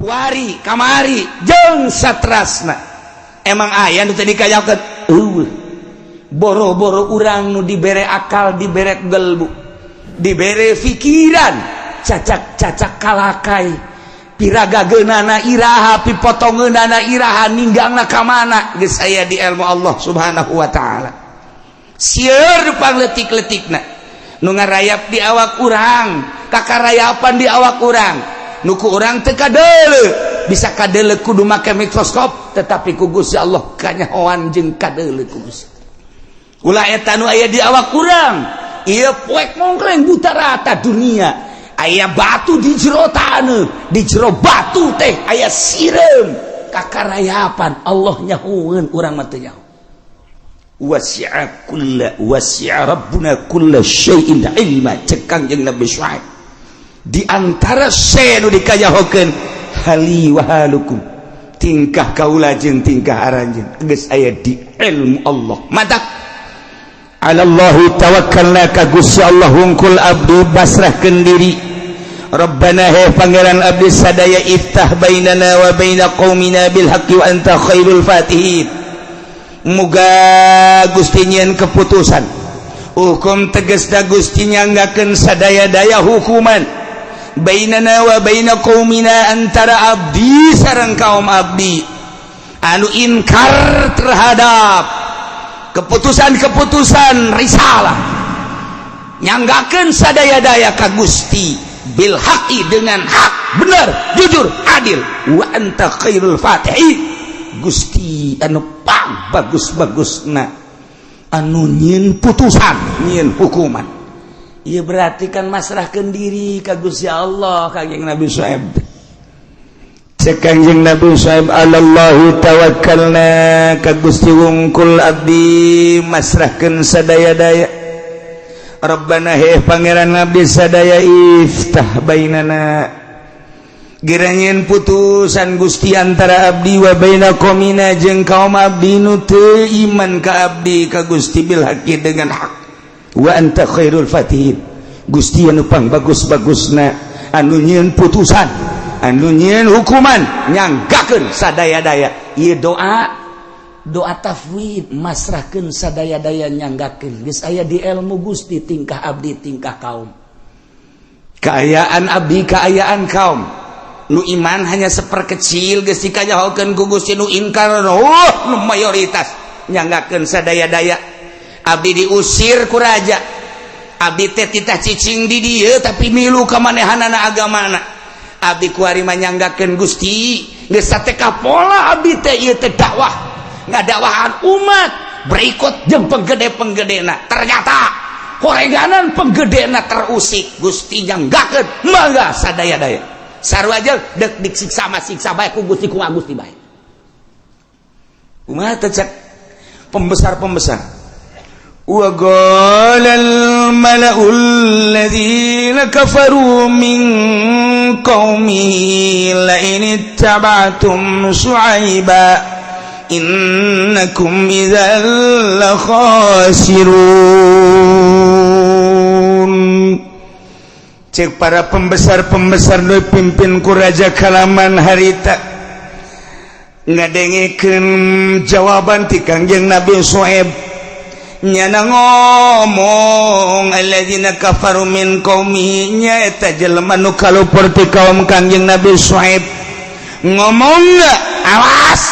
kuari kamari jeung satrasna emang aya nu tadi kayakeun boro-boro urang nu dibere akal dibere gelbu dibere pikiran cacak-cacak kalakai piragageunana iraha pipotongeunana iraha ninggangna ka mana geus aya di ilmu Allah Subhanahu wa taala sieun pangletik-letikna nu ngarayap di awak urang kakarayapan di awak urang nuku urang teu kadeuleu bisa kadeuleu kudu make mikroskop tetapi ku Gusti Allah kanyahoan jeung kadeuleu ku Gusti ulah eta nu aya di awak urang ieu poek mongkleng buta rata dunia aya batu di jero taneuh di jero batu teh aya sireum kakarayapan Allah nyahoeun urang mah teu nyaho wasi'a rabbuna kulla syai'in ilma cek Kangjeng Nabi Syuaib di antara senu dikayahokeun hali wa halukum tingkah kaula jeung tingkah aranjeun geus aya di ilmu Allah mantap alallahi tawakkalna ka Gusti Allah hungkul abdi basrahkeun diri Rabbana he pangeran abdi sadaya iftah bainana wa baina qaumina bil haqqi wa anta khairul fatihin muga Gusti nyieun keputusan hukum tegasna Gusti nyanggakeun sadaya-daya hukuman bainana wa baina qaumina antara abdi sareng kaum abdi anu inkar terhadap keputusan-keputusan risalah nyanggakeun sadaya-daya ka Gusti bil haqqi dengan hak benar jujur adil wa anta khairul fatihin Gusti anu bagus-bagusna anu nyieun putusan nyieun hukuman ieu berarti kan masrahkeun diri ka Gusti Allah Kangjeng Nabi Syuaib cek Kangjeng Nabi Syuaib alallahi tawakkalna ka Gusti wungkul abdi masrahkeun sadaya-daya Rabbana he pangeran abdi sadaya iftah bainana giranyeun putusan Gusti antara abdi wa baina qaumina jeung kaum abdi nu teu iman ka abdi ka Gusti bil haqqi dengan hak wa anta khairul fatihin Gusti anu pangbagus-bagusna anu nyieun putusan anu nyieun hukuman nyanggakeun sadaya-daya ieu doa tafwid masrahkeun sadaya-daya nyanggakeun geus aya di ilmu Gusti tingkah abdi tingkah kaum kaayaan abdi kaayaan kaum nu iman hanya seperkecil geus dikayahokeun ku Gusti nu ingkar nu mayoritas nyanggakeun sadaya-daya abdi diusir ku raja abdi teh titah cicing di dieu tapi milu ka manehanana agamana abdi kuari nyanggakeun Gusti geus teh kapola abdi teh ieu teh dakwah ngadakwahan umat berikut jeung penggede-penggedena ternyata horeganan penggedena terusik Gusti nyanggakeun mangga sadaya-daya sarua aja dek disiksa mah siksa bae ku Gusti kumaha Gusti bae kumaha teh cek pembesar-pembesar wa qalal malaul ladzina kafaru min qaumi la in ittaba'tum syu'aiba innakum idzal la khasirun cek para pembesar-pembesar nu pimpin ku raja kalaman harita ngadengekeun jawaban ti Kangjeng Nabi Syuaib nyana ngomong alladzina kafaru min qaumi nya eta jelema nu kalupur ti kaum Kangjeng Nabi Syuaib ngomong awas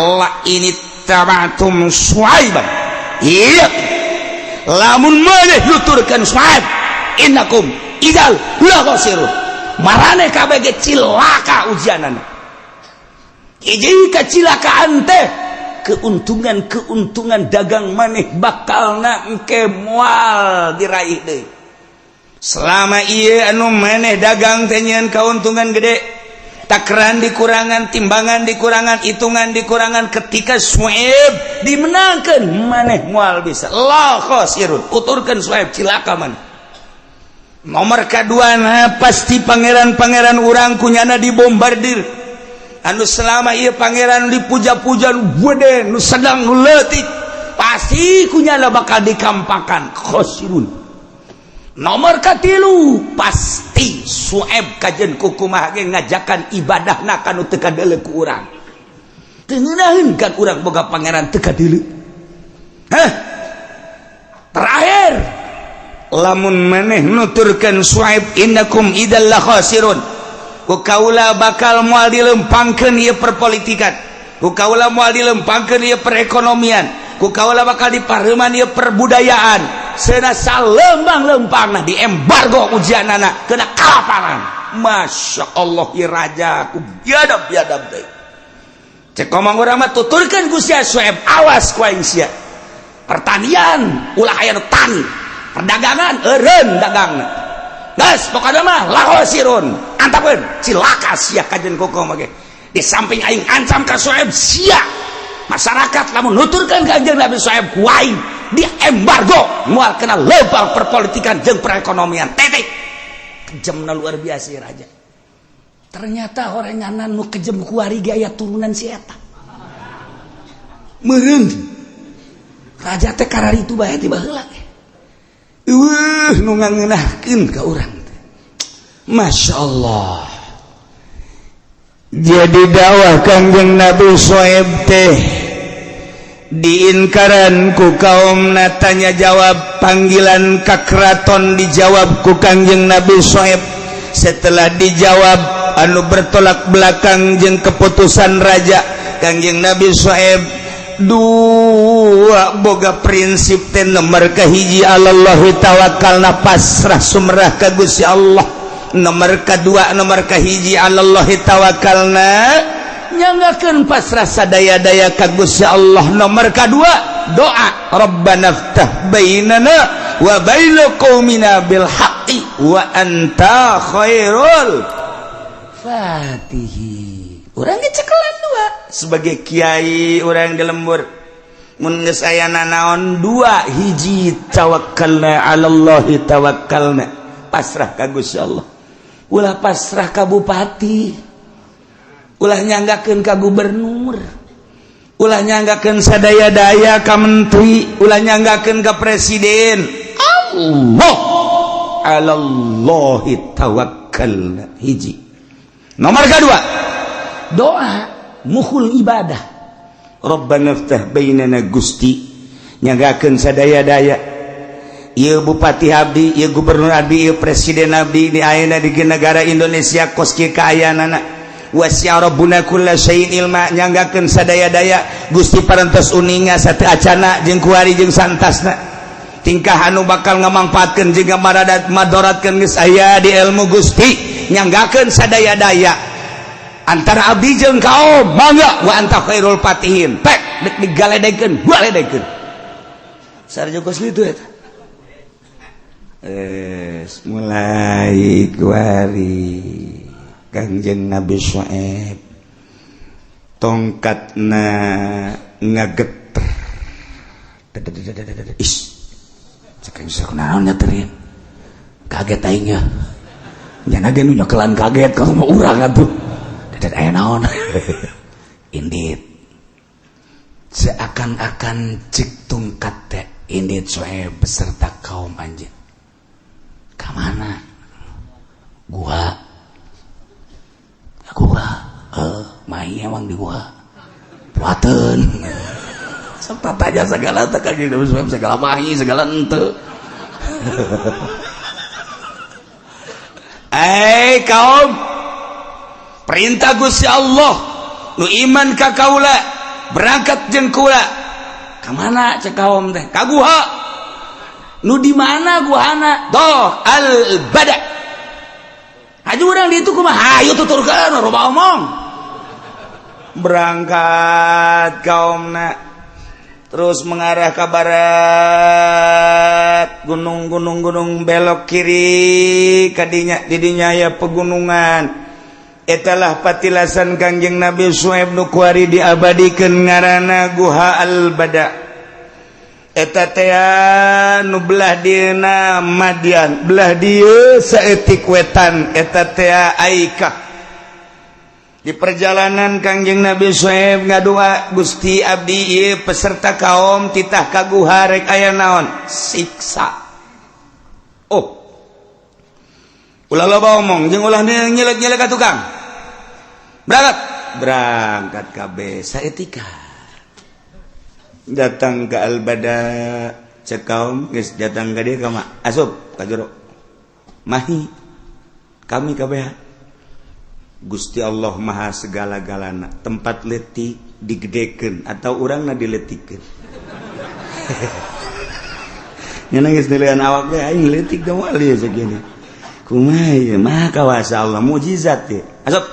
la ini tabatum Syuaiban iya lamun maneh nuturkeun Syuaib innakum idal la khasirun marane kabeh ge cilaka ujianana hiji kacilakaan teh keuntungan dagang maneh bakalna engke moal diraih deui selama ieu anu maneh dagang teh nyieun kauntungan gede takran dikurangan timbangan dikurangan hitungan dikurangan ketika Syuaib dimenangkeun maneh moal bisa la khasirun uturkeun Syuaib cilaka maneh nomor kaduana pasti pangeran-pangeran urang kunyana dibombardir anu selama ieu pangeran dipuja-puja nu gede nu sedang nu leutik pasti kunyana bakal dikampakan khosirun Nomor katilu pasti Su'aib kajen kukumaha ge ngajakan ibadahna kanu teu kadeuleu ku urang. Teu ngeunaheun kan urang boga pangeran teu kadeuleu. Terakhir lamun maneh nuturkeun Su'aib innakum idzal la khasirun. Ku kaula bakal moal dilempangkeun ieu perpolitikan. Ku kaula moal dilempangkeun ieu perekonomian. Ku kaula bakal dipareuman ieu perbudayaan. Seuna salembang-lempangna di embargo ujianana kena kalaparan. Masya Allah ieu raja ku biadab-biadab deui. Cek omong urang mah tuturkeun ku sia Su'aib awas ku aing sia. Pertanian ulah aya nu tani. Perdagangan eureun dagangna. Geus pokona mah lahosirun. Antapkeun cilaka sia kajen kokom ge. Di samping aing ancam ka Su'aib sia masyarakat lamun nuturkeun ka anjeun Nabi Su'aib ku aing di embargo moal kena lebang perpolitikan jeung perekonomian titik. Kejemna luar biasa raja. Ternyata horenganan nu kejem ku ari ge aya turunan si eta. Meureun raja teh kararitu bae ti baheula. Nu ngangeunahkeun ka urang teh. Masya Allah. Jadi dakwah Kangjeng Nabi Su'aib teh diinkaran ku kaum tanya jawab panggilan ka keraton dijawab ku Kangjeng Nabi Su'aib. Setelah dijawab anu bertolak belakang jeung keputusan raja Kangjeng Nabi Su'aib dua boga prinsip teh nomor kahiji alallahi tawakkalna pasrah sumrah ka Gusti Allah. Nomor kedua nomor kahiji alallahi tawakkalna nyanggakeun pasrah sadaya-daya ka Gusti Allah. Nomor kedua doa Rabbana ftah bainana wa baina qaumina bil haqqi wa anta khairul fatihi. Urang cekelan dua sebagai kiai urang di lembur mun geus aya nanaon dua hiji tawakkalna alallahi tawakkalna pasrah ka Gusti Allah. Ulah pasrah ka bupati, ulah nyanggakeun ka gubernur, ulah nyanggakeun sadaya-daya ka menteri, ulah nyanggakeun ka presiden. Allah alallahi tawakkalna hiji. Nomor kedua doa mukhul ibadah Rabbana ftah bainana Gusti nyanggakeun sadaya-daya. Ieu bupati abdi, ieu gubernur abdi, ieu presiden abdi di ayeuna di negara Indonesia kos kieu kaayaanana. Wasi'a rabbuna kulla syai'in ilma nyanggakeun sadaya-daya Gusti parantos uninga sateu acana jeung kuari jeung santasna. Tingkah anu bakal ngamangpaatkeun jeung madaratkeun geus aya di ilmu Gusti nyanggakeun sadaya-daya. Antara abdi jeung kaum mangga wa anta khairul fatihin. Pek dek digaledekeun, galedekeun. Sarjogos kitu eta. Mulai kuari Kangjeng Nabi Su'aib tongkatna ngageter cekeng sakunaon nyaterin kaget aingnya nyana ge nu nyokelan kaget ka mah urang atuh dadat aya naon indit seakan-akan cik tungkat teh indit Su'aib beserta kaum anjeun kemana? Gua main emang di gua Puaten serta tanya segala Kangjeng Nabi Su'aib segala mahi segala ente. Kaum perintah Gusti Allah nu iman ka kaula berangkat jeung kula kamana cek kaum teh ka guha. Nu di mana guhana? Doh al-bada. Haji urang di itu kumaha? Hayu tuturkeun loba omong. Berangkat kaumna terus mengarah ke barat, gunung belok kiri kadinya didinya aya pegunungan. Etalah patilasan Kangjeng Nabi Su'aib nu kuari diabadikeun ngaranna Guha al-Bada. Eta teh nu belah dieuna Madian, belah dieu saeutik wetan eta teh Aikah. Di perjalanan Kangjeng Nabi Su'aib ngadoa Gusti abdi ieu peserta kaum titah ka guha rek aya naon? Siksa. Oh, ulah loba omong jeung ulah nyelek-nyelek ka tukang. Berangkat kabeh saetika. Datang ke Al-Bada cek kaum geus datang ka dieu ka asup ka jero. Mahi kami kabeh Gusti Allah Maha segala-galana. Tempat letik digedekeun atau urangna diletikeun. Nya geus nilaian awak teh aing letik da wali segini. Kumaha ieu maha kawasa Allah mukjizat teh. Asup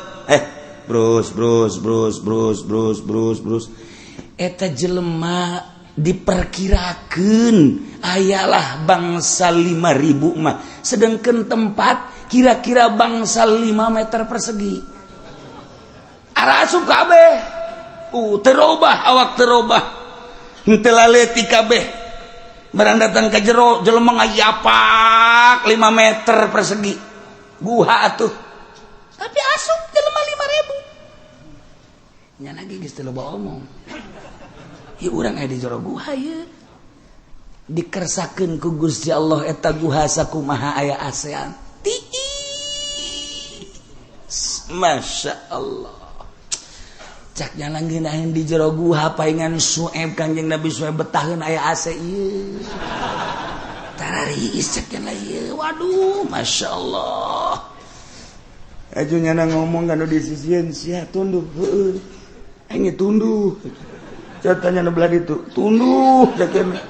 brus. Eta jelema diperkirakeun ayalah bangsa 5.000 mah. Sedangkan tempat kira-kira bangsa 5 meter persegi. Ara asup kabeh. Terobah awak terobah. Henteu laleutik kabeh. Barang datang ka jero jelema ngayapak 5 meter persegi. Guha atuh. Tapi asup jelema 5.000. Nya lagi geus teu loba omong. Ieu urang aya di jero guha ieu. Dikersakeun ku Gusti Allah eta guha sakumaha aya ASEAN. Masya Allah. Cak nyalanggeun aing di jero guha paingan Sueb Kanjeng Nabi Sueb betaheun aya AC ieu. Tarariis cak nya ieu. Waduh, Masya Allah. Aju nyana ngomong kana di sisieun sia tunduh heueuh. Aing tunduh. Catanya belah ditu. Tunduh cak nya.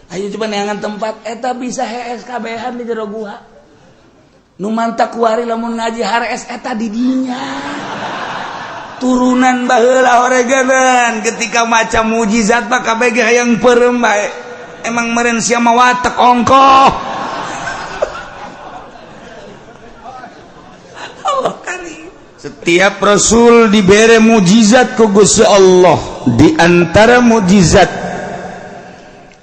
Ayo coba neangan tempat eta bisa hees kabehan di jero guha. Nu mantap kuari lamun ngaji hares eta di dinya. Turunan baheula horeganan ketika maca mukjizat mah kabeh ge hayang peureum bae. Emang meureun sia mah watek ongkoh. Allah karim. Setiap rasul dibere mukjizat ku Gusti Allah. Di antara mukjizat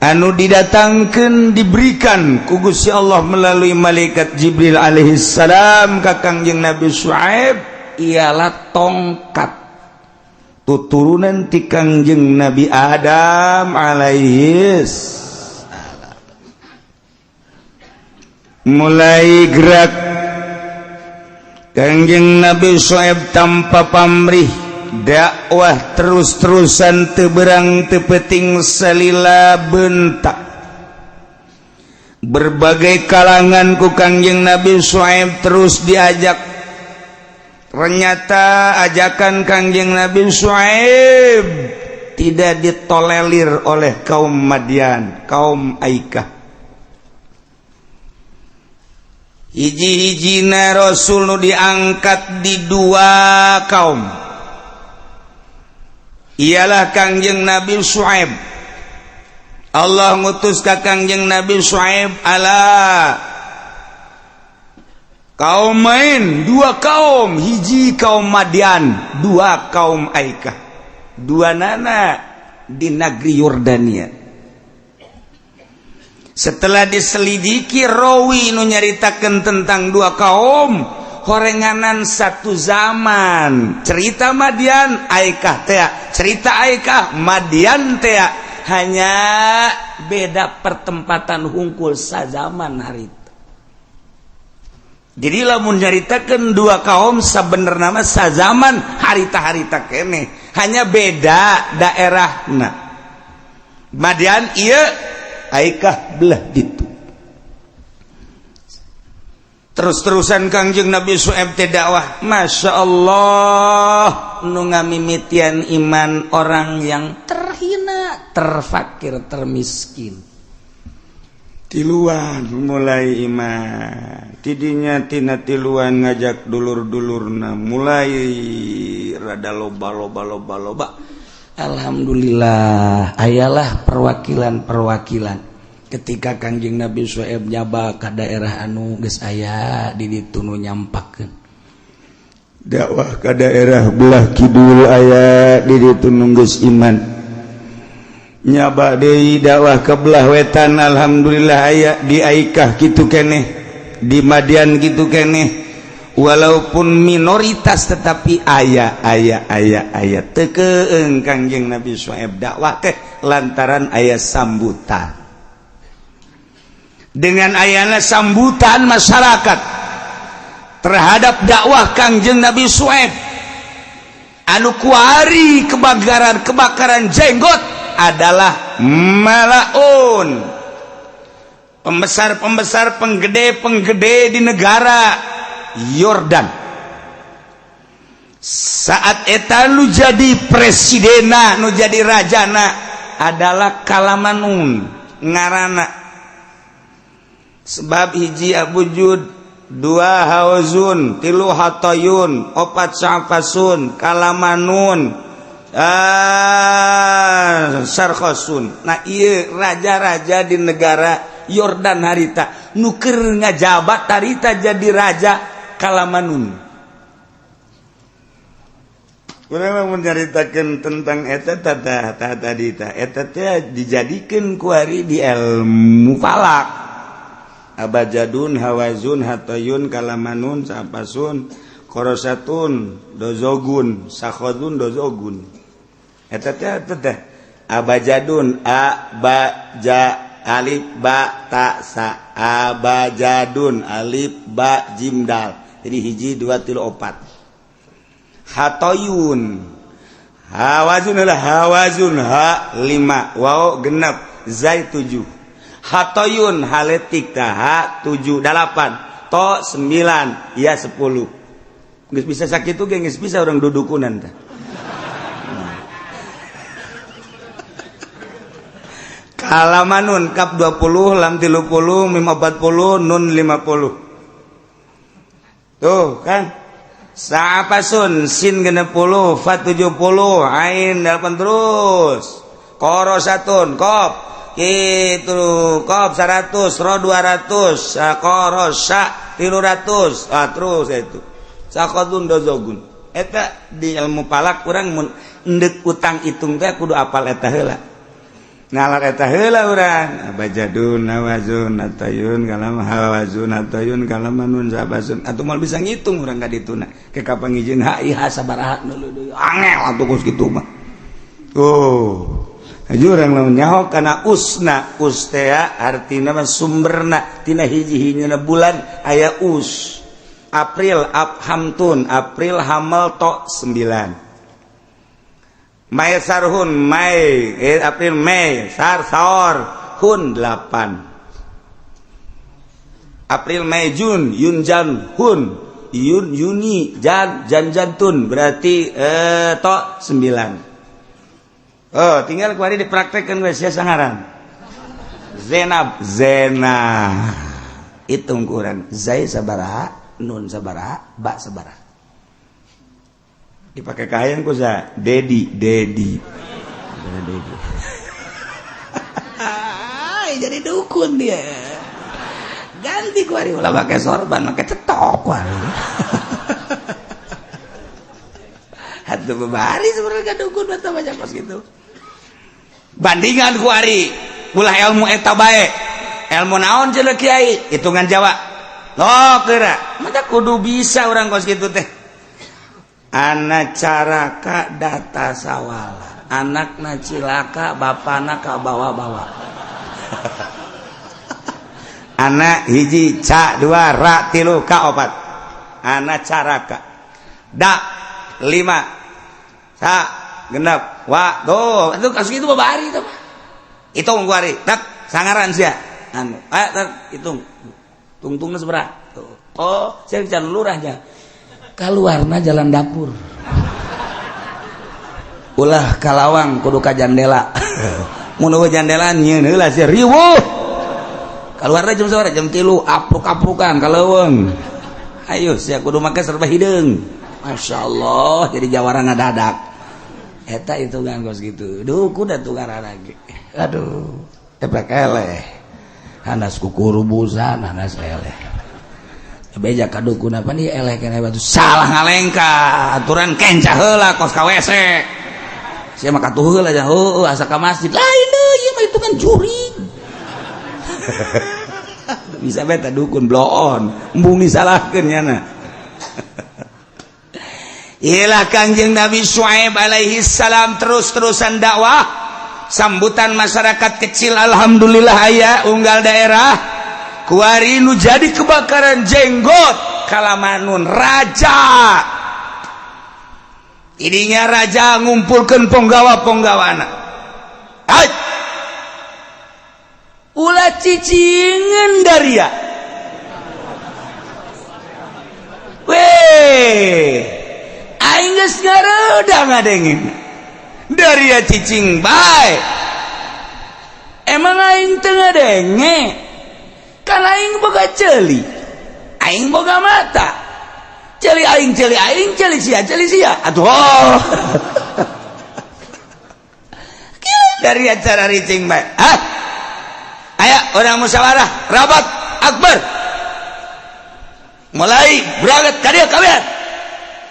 anu didatangkeun diberikan ku Gusti Allah melalui malaikat Jibril alaihi salam ka Kangjeng Nabi Syuaib ialah tongkat tuturunan ti Kangjeng Nabi Adam alaihi salam. Mulai gerak Kangjeng Nabi Syuaib tanpa pamrih dakwah terus-terusan teberang tepeting salila bentak. Berbagai kalangan ku Kangjeng Nabi Syuaib terus diajak. Ternyata ajakan Kangjeng Nabi Syuaib tidak ditolerir oleh kaum Madian, kaum Aikah. Hiji-hijina Rasul nu diangkat di 2 kaum. Ialah Kangjeng Nabi Syuaib. Allah ngutus ka Kangjeng Nabi Syuaib ala kaumain 2 kaum, hiji kaum Madian, 2 kaum Aikah. 2 nana di negeri Yordania. Setelah diselidiki rawi nu nyaritakeun tentang 2 kaum, horenganan satu zaman. Cerita Madian Aikah teh, cerita Aikah Madian teh, hanya beda pertempatan hungkul sazaman harita. Jadi lamun nyaritakeun 2 kaum sabenerna mah sazaman harita-harita keneh, hanya beda daerahna. Madian ieu, Aikah belah ditu. Terus-terusan Kangjeng Nabi Syuaib teh dakwah. Masya Allah, nu ngamimitian iman orang yang terhina, terfakir, termiskin. Tiluan mulai iman. Tidinya tina tiluan ngajak dulur-dulurna mulai rada loba. Alhamdulillah, ayalah perwakilan ketika Kangjeng Nabi Syuaib nyaba ka daerah anu geus aya di ditu nu nyampakeun dakwah ka daerah belah kidul aya di ditu nu geus iman, nyaba deui dakwah ke belah wetan. Alhamdulillah aya di Aikah kitu keneh, di Madian kitu keneh, walaupun minoritas tetapi aya teu Kangjeng Nabi Syuaib dakwah teh lantaran aya sambutan. Dengan ayana sambutan masyarakat terhadap dakwah Kangjeng Nabi Syuaib anu kuari kebakaran jenggot adalah malaun, pembesar penggede di negara Yordan. Saat eta nu jadi presidena, nu jadi rajana adalah Kalamanun ngarana. Sebab hiji abujud, dua hawazun, tilu hatoyun, opat sya'fasun, Kalamanun, sarkhosun. Nah iya raja-raja di negara Yordan harita nuker ngajabat harita jadi raja Kalamanun. Urang menceritakan tentang eta tadi eta dijadikan kuari di ilmu falak. Abajadun, hawazun, hatoyun, Kalamanun, sapasun, korosatun, dozogun, sakhodun, dozogun. Eta teh abajadun, alif ba ta sa, abajadun, alif ba jim dal. Jadi hiji dua tilu opat. Hatoyun, hawazun adalah hawazun ha 5, waw genap, zai 7. Hatoyun haletik ha 7 8, to 9, ya 10. Geus bisa sakitu ge geus bisa orang dudukunan tah. Kalamanun kap 20, lam 30, mim 40, nun 50. Tuh kan? Sa'apasun sin 60, fa 70, ain 8 terus. Korosatun qaf kitu qaf 100, ro 200, korosa 300. Terus itu. Sakhodun dozogun. Eta di ilmu palak urang mun endek utang hitung teh kudu apal eta heula. Ngalak eta heula urang. Abajadun, hawazun, atayun, kalam hawazun, atayun, kalamanun, sabasun. Atuh moal bisa ngitung urang ka dituna. Ke kapangijieun ha sabaraha nu angel atuh geus kitu mah. Oh. Haji urang lamun nyaho kana usna, ustea artina mah sumberna tina hiji-hijina bulan aya us. April abhamtun, April hamal to 9. Mai sarhun, Mai, April Mei, saor, hun 8. April Mei Jun, Yun Jan Hun, Yun Yuni Jan Jantun, berarti to 9. Oh, tinggal kemarin dipraktekkan guys ya sangaran. Zenab, Zena. Hitung kurang. Zai sabaraha, nun sabaraha, ba sabaraha. Dipakai kain ku sa Dedi jadi dukun dia ganti ku hari ulah pakai sorban pakai cetok wari hatu bebari sebenarnya dukun atau macam pas gitu bandingan ku hari ulah ilmu eta bae ilmu naon cenah kiai hitungan Jawa lo kira mata kudu bisa orang kos gitu teh. Anak caraka data sawala, anakna cilaka, bapana ka bawa-bawa. Anak hiji ca 2 ra 3 ka 4. Anak caraka. Da 5. Sa genep wa do. Itu kasus itu babari itu. Hitung gua ari. Tak sangaran sia. Anu, hitung. Tungtungna sabaraha? Oh, saya can lurahnya. Kaluarna jalan dapur ulah kalawang kudu ka jandela mun jandela nyieun heula sia riweuh kaluarna jam sabaraha jam 3 apruk-aprukan kaleuweung ayo sia kudu make serba hideung masyaallah jadi jawara ngadadak eta hitungan kos gitu duh kuda tukaran lagi aduh tepek eleh hanas kukurubusan hanas eleh beja kadukun apa nih eleh kena batu salah ngalengka aturan kencah heula kos ka WC sia mah katuh heula aja asa ka masjid lain deui ieu mah itu kan juri bisa beta dukun blow on embung disalahkeun nya na iyalah Kangjeng Nabi Syuaib alaihi salam terus-terusan dakwah sambutan masyarakat kecil alhamdulillah aya unggal daerah kuari nu jadi kebakaran jenggot kalamanun raja ininya raja ngumpulkan penggawa-penggawana ulah cicingan daria aing geus ngaredang ngadengin daria cicing bae emang aing teu ngadenge kan aing boga ceuli aing boga mata celi aing celi sia aduh dari acara ricing bae aya orang musyawarah rapat akbar mulai berangkat ka dieu kabehan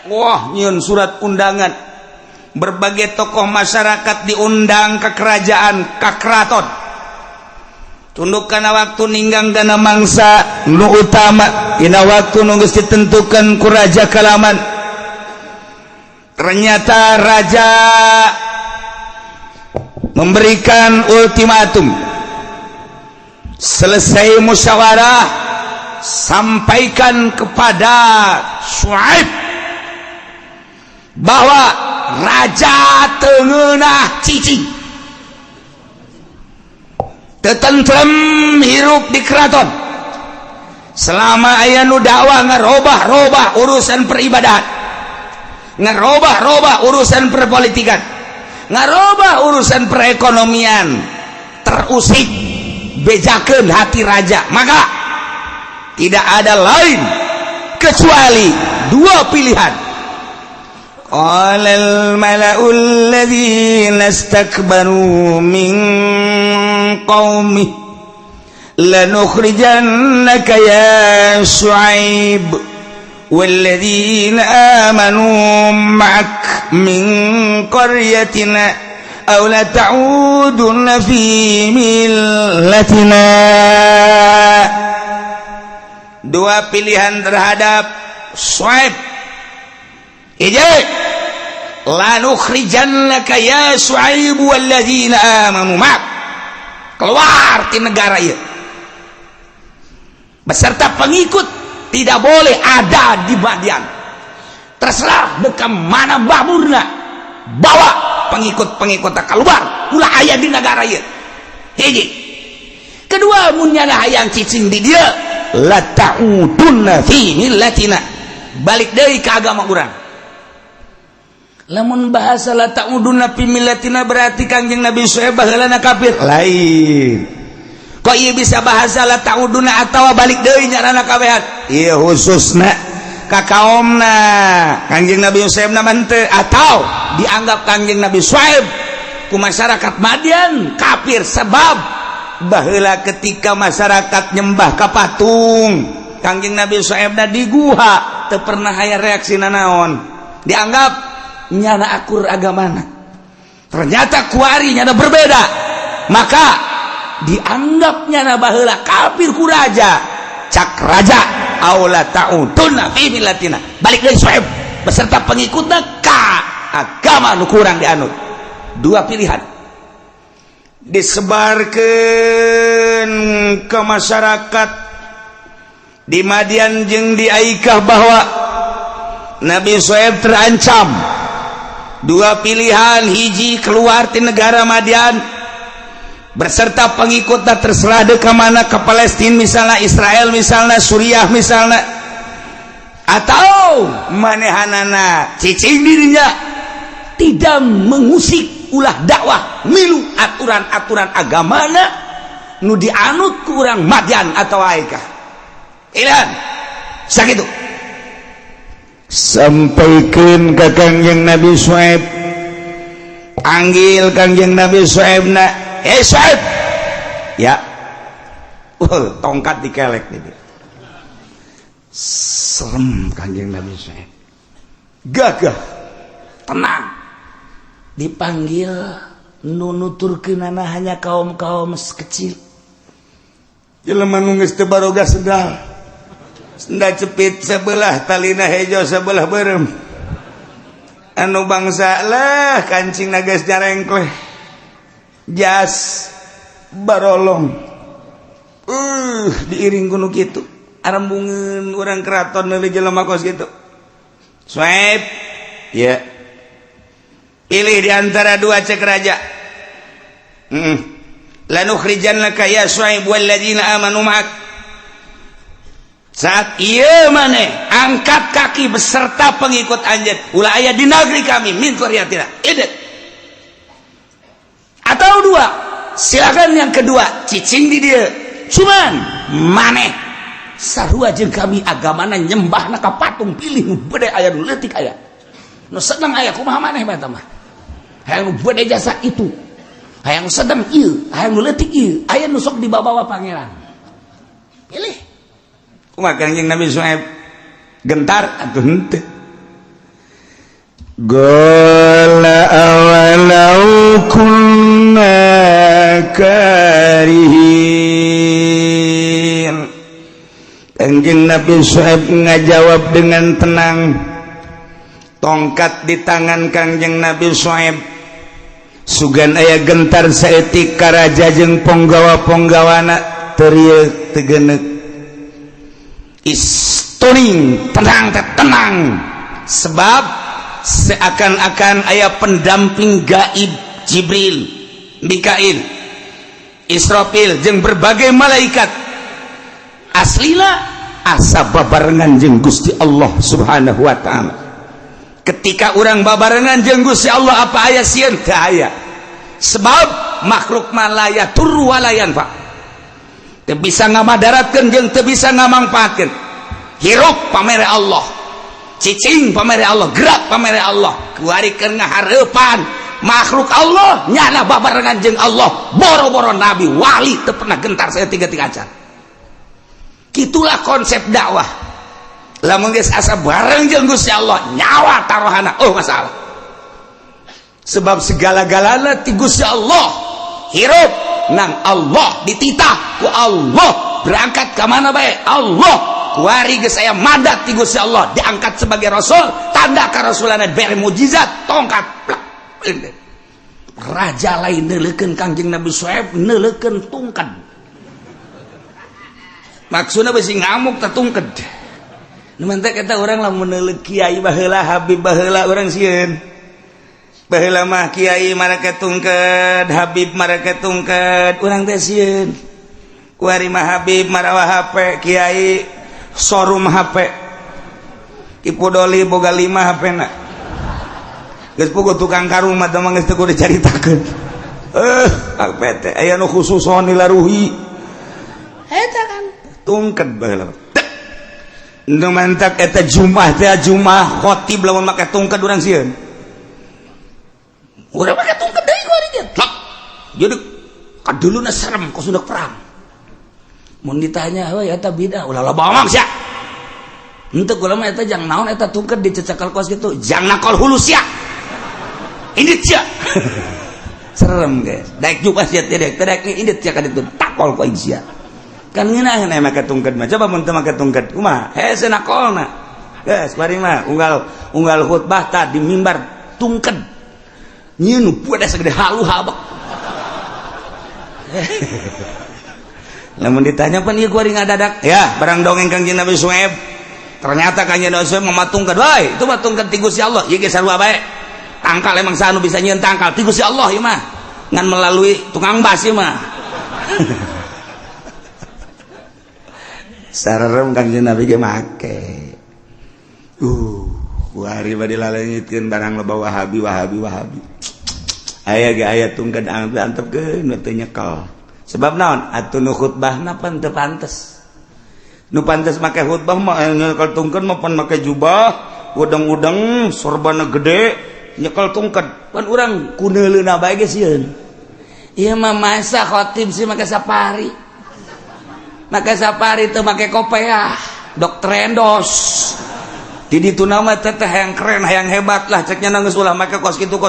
wah nyieun surat undangan berbagai tokoh masyarakat diundang ke kerajaan ka keraton tunduk kana waktu ninggang dana mangsa nu utama dina waktu nu geus ditentukeun ku raja Kalaman ternyata raja memberikan ultimatum selesai musyawarah sampaikan kepada Syuaib bahwa raja teu ngeunah cicing tetentrem hirup di keraton selama aya nu dakwah ngarobah-robah urusan peribadahan ngarobah-robah urusan perpolitikan ngarobah urusan perekonomian terusik bejakeun hati raja maka tidak ada lain kecuali dua pilihan qalal mala'ul ladzina istakbaru min qaumi lanukhrijannaka ya Syuaib walladzina amanu ma'ak min qaryatina aw la ta'udunna fi millatina dua pilihan terhadap Syuaib ije lanukhrijannaka ya Syuaib walladzina amanu ma'ak keluar di negara ieu beserta pengikut tidak boleh ada di Madian terserah dekam mana baburna bawa pengikut-pengikutnya keluar ulah aya di negara ieu hiji kedua mun nyana hayang cicing di dieu la ta'udunna fi millatina balik deui ka agama urang lamun bahasa la ta'udunna fi millatina berarti Kangjeng Nabi Syuaib baheulana kafir lain kok ieu bisa bahasa la ta'udunna atawa balik deui nyarana kabehan ieu khususna ka kaumna Kangjeng Nabi Syuaib na teu atau dianggap Kangjeng Nabi Syuaib ku masyarakat Madian kafir sebab baheula ketika masyarakat nyembah ka patung Kangjeng Nabi Syuaib na di guha teu pernah aya reaksina naon dianggap nyana akur agamana ternyata kuari nyana berbeda maka dianggap nyana baheula kafir ku raja cak raja aula ta'udunna fi millatina balik deui Syuaib beserta pengikutna ka agama nu kurang dianut dua pilihan disebarkan ke masyarakat di Madian jeung di Aikah bahwa Nabi Syuaib terancam dua pilihan hiji keluar di negara Madian berserta pengikutnya terserah deka mana ke Palestina misalnya Israel misalnya Suriah misalnya atau manehanana cicing dirinya tidak mengusik ulah dakwah milu aturan-aturan agamana nu dianut ku urang Madian atau Aikah ilan sakitu sampaikan ke Kangjeng Nabi Syuaib panggil Kangjeng Nabi Syuaib na Syuaib ya tongkat dikelek nih serem Kangjeng Nabi Syuaib gagah tenang dipanggil nunuturkeunana hanya kaum-kaum kecil jelema nu geus teu baroga sedal senda cepit sebelah talina hejo sebelah beureum anu bangsa lah kancing geus nyarengkleh jas barolong diiring kuno kitu arembungeun urang keraton neuli jelema kos kitu. Suaib, ya. Pilih di antara dua cek raja. Lanukhrijannaka ya Suaib walladzina amanu ma'ak. Saat ieu maneh angkat kaki beserta pengikut anjeun ulah aya di negeri kami min qaryatina. Idet. Atau dua, silakan yang kedua, cicing di dia. Cuman maneh sarua jeung kami agamana nyembahna ka patung pilih nu beude aya nu leutik aya. Nu sedeng aya kumaha maneh bae mah. Hayang nu beude jasa itu. Hayang nu sedeng ieu, hayang nu leutik ieu, aya nu sok dibawa pangeran. Pilih. Kumaha Kangjeng Nabi Suaib gentar atuh henteu. Qala awalau kunna karihin. Kanjeng Nabi Suaib ngajawab dengan tenang. Tongkat di tangan Kanjeng Nabi Suaib sugan aya gentar saeutik ka raja jeung ponggawa-ponggawana terieu tegeneuk. Istoning tenang sebab seakan-akan aya pendamping gaib Jibril, Mikail, Israfil jeung berbagai malaikat aslina asa babarengan jeung Gusti Allah Subhanahu wa taala. Ketika orang babarengan jeung Gusti Allah apa aya sieun teu aya. Sebab makhluk malaya tur walayan Pak. Teu bisa ngamadaratkeun jeung teu bisa ngamangpaatkeun. Hirup pamere Allah. Cicing pamere Allah, gerak pamere Allah. Kuarikeun ngahareupan makhluk Allah nyana babarengan jeung Allah. Boro-boro nabi wali teu pernah gentar saya tiga-tiga acan. Kitulah konsep dakwah. Lamun geus asa bareng jeung Gusti Allah, nyawa taruhana masalah. Sebab segala-galana ti Gusti Allah. Hirup nang Allah dititah ku Allah, berangkat ke mana bae Allah. Kuari geus aya madat ti Gusti Allah, diangkat sebagai rasul, tanda karasulana bere mujizat tongkat. Raja lain neuleukeun Kangjeng Nabi Suaib neuleukeun tungked. Maksudna beusi ngamuk teh tungked. Nu mantek eta urang lamun neuleuk kiai baheula Habib baheula urang sieun. Baheula mah kiai marake tungked, Habib marake tungked, urang teh sieun. Kuari mah Habib marawa HP, kiai showroom HP. Ipu Doli boga 5 HP-na. Geus puguh tukang karung mah teh geus teu kudu dicaritakeun. HP teh aya nu khususon dilaruhi. Eta kan tungked baheula. Nu mantak eta Jumat teh Jumat khotib lamun make tungked urang sieun. Urang make tungked deui ku ari dieu. Jadi kaduluna serem kos sudah perang. Mun ditanya, "Wah, eta bidah." Ulah loba omong sia. Henteu kula mah eta jang naon eta tungked dicecekal kos kitu. Jang nakol hulu sia. Indit sia. Serem guys. Daek juga sia teh daek indit sia ka ditu takol ku aing sia. Kan ngeunah aya make tungked mah. Coba mun teu make tungked kumaha? Hese nakolna. Geus bari mah unggal khutbah tah di mimbar tungked. Nyeun pueda sagede halu habak. Lamun ditanya pan ieu kuari ngadadak, ya barang dongeng Kangjeng Nabi Suaib. Ternyata Kangjeng Nabi Suaib mematungkeun, "Woi, itu mah tungked ti Gusti Allah." Ieu ge sarua bae. Tangkal emang sanu bisa nyieun tangkal ti Gusti Allah ieu mah. Ngan melalui tukang bas ieu mah. Sarerem Kangjeng Nabi ge make. Kuari bade lalengitkeun barang loba Wahabi. Aya ge aya tungked antepkeun teu nyekel. Sebab naon? Atuh nu khutbahna pan teu pantes. Nu pantes make khutbah mah nyekel tungked mah pan make jubah, udeng-udeng, sorbana gede, nyekel tungked. Pan urang kuneuleuna bae ge sieun. Ieu mah masa khatib sih make sapari. Make sapari teu make kopiah, doktrendos. Di ditu nama teteh yang keren, yang hebat lah ceknya nangis ulah make kos kitu.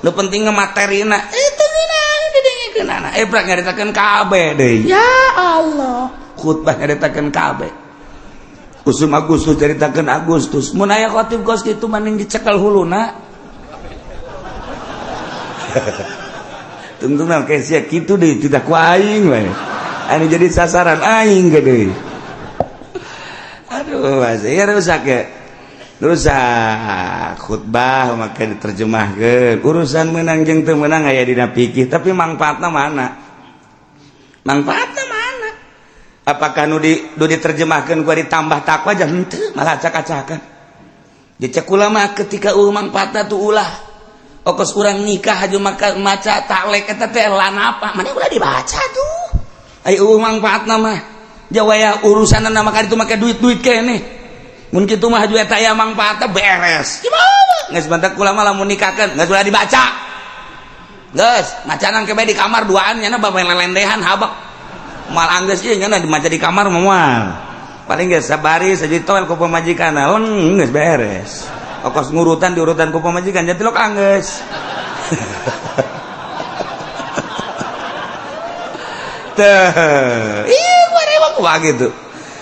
Nu pentingna materina. Itu geunang didengikeun anak. Brak ngaritakeun kabeh deui. Ya Allah. Khutbah ngaritakeun kabeh. Kusum Agustus caritakeun Agustus. Mun aya khatib kos kitu mending dicekel huluna. Tungtungna ke sia kitu deui tidak ku aing we. Anu jadi sasaran aing ge deui. aduh saya rusak ya rusak khutbah maka diterjemahkan urusan menang jeung teu menang aya dina fikih tapi manfaatna mana apakah nu diterjemahkan gua ditambah takwa aja henteu malah acak-acakan dicek ulama ketika manfaatna tu ulah okos urang nikah aja maca taklek eta teh lanapa mane ulah dibaca tuh aya manfaatna mah jawaya urusanna maka itu make duit-duit keneh mun kitu mah juga taya manfaatna beres gimana geus bantak ulama lamun nikahkeun geus ulah dibaca geus macanan ke bae di kamar duaan nya bae lelendehan habak mal anggeus ieu nya dimaca di kamar moal paling geus sabari sajitoel ku pamajikanna leng geus beres okos ngurutan diurutan ku pamajikan jadi lo anggeus teh iya gua rewak gitu.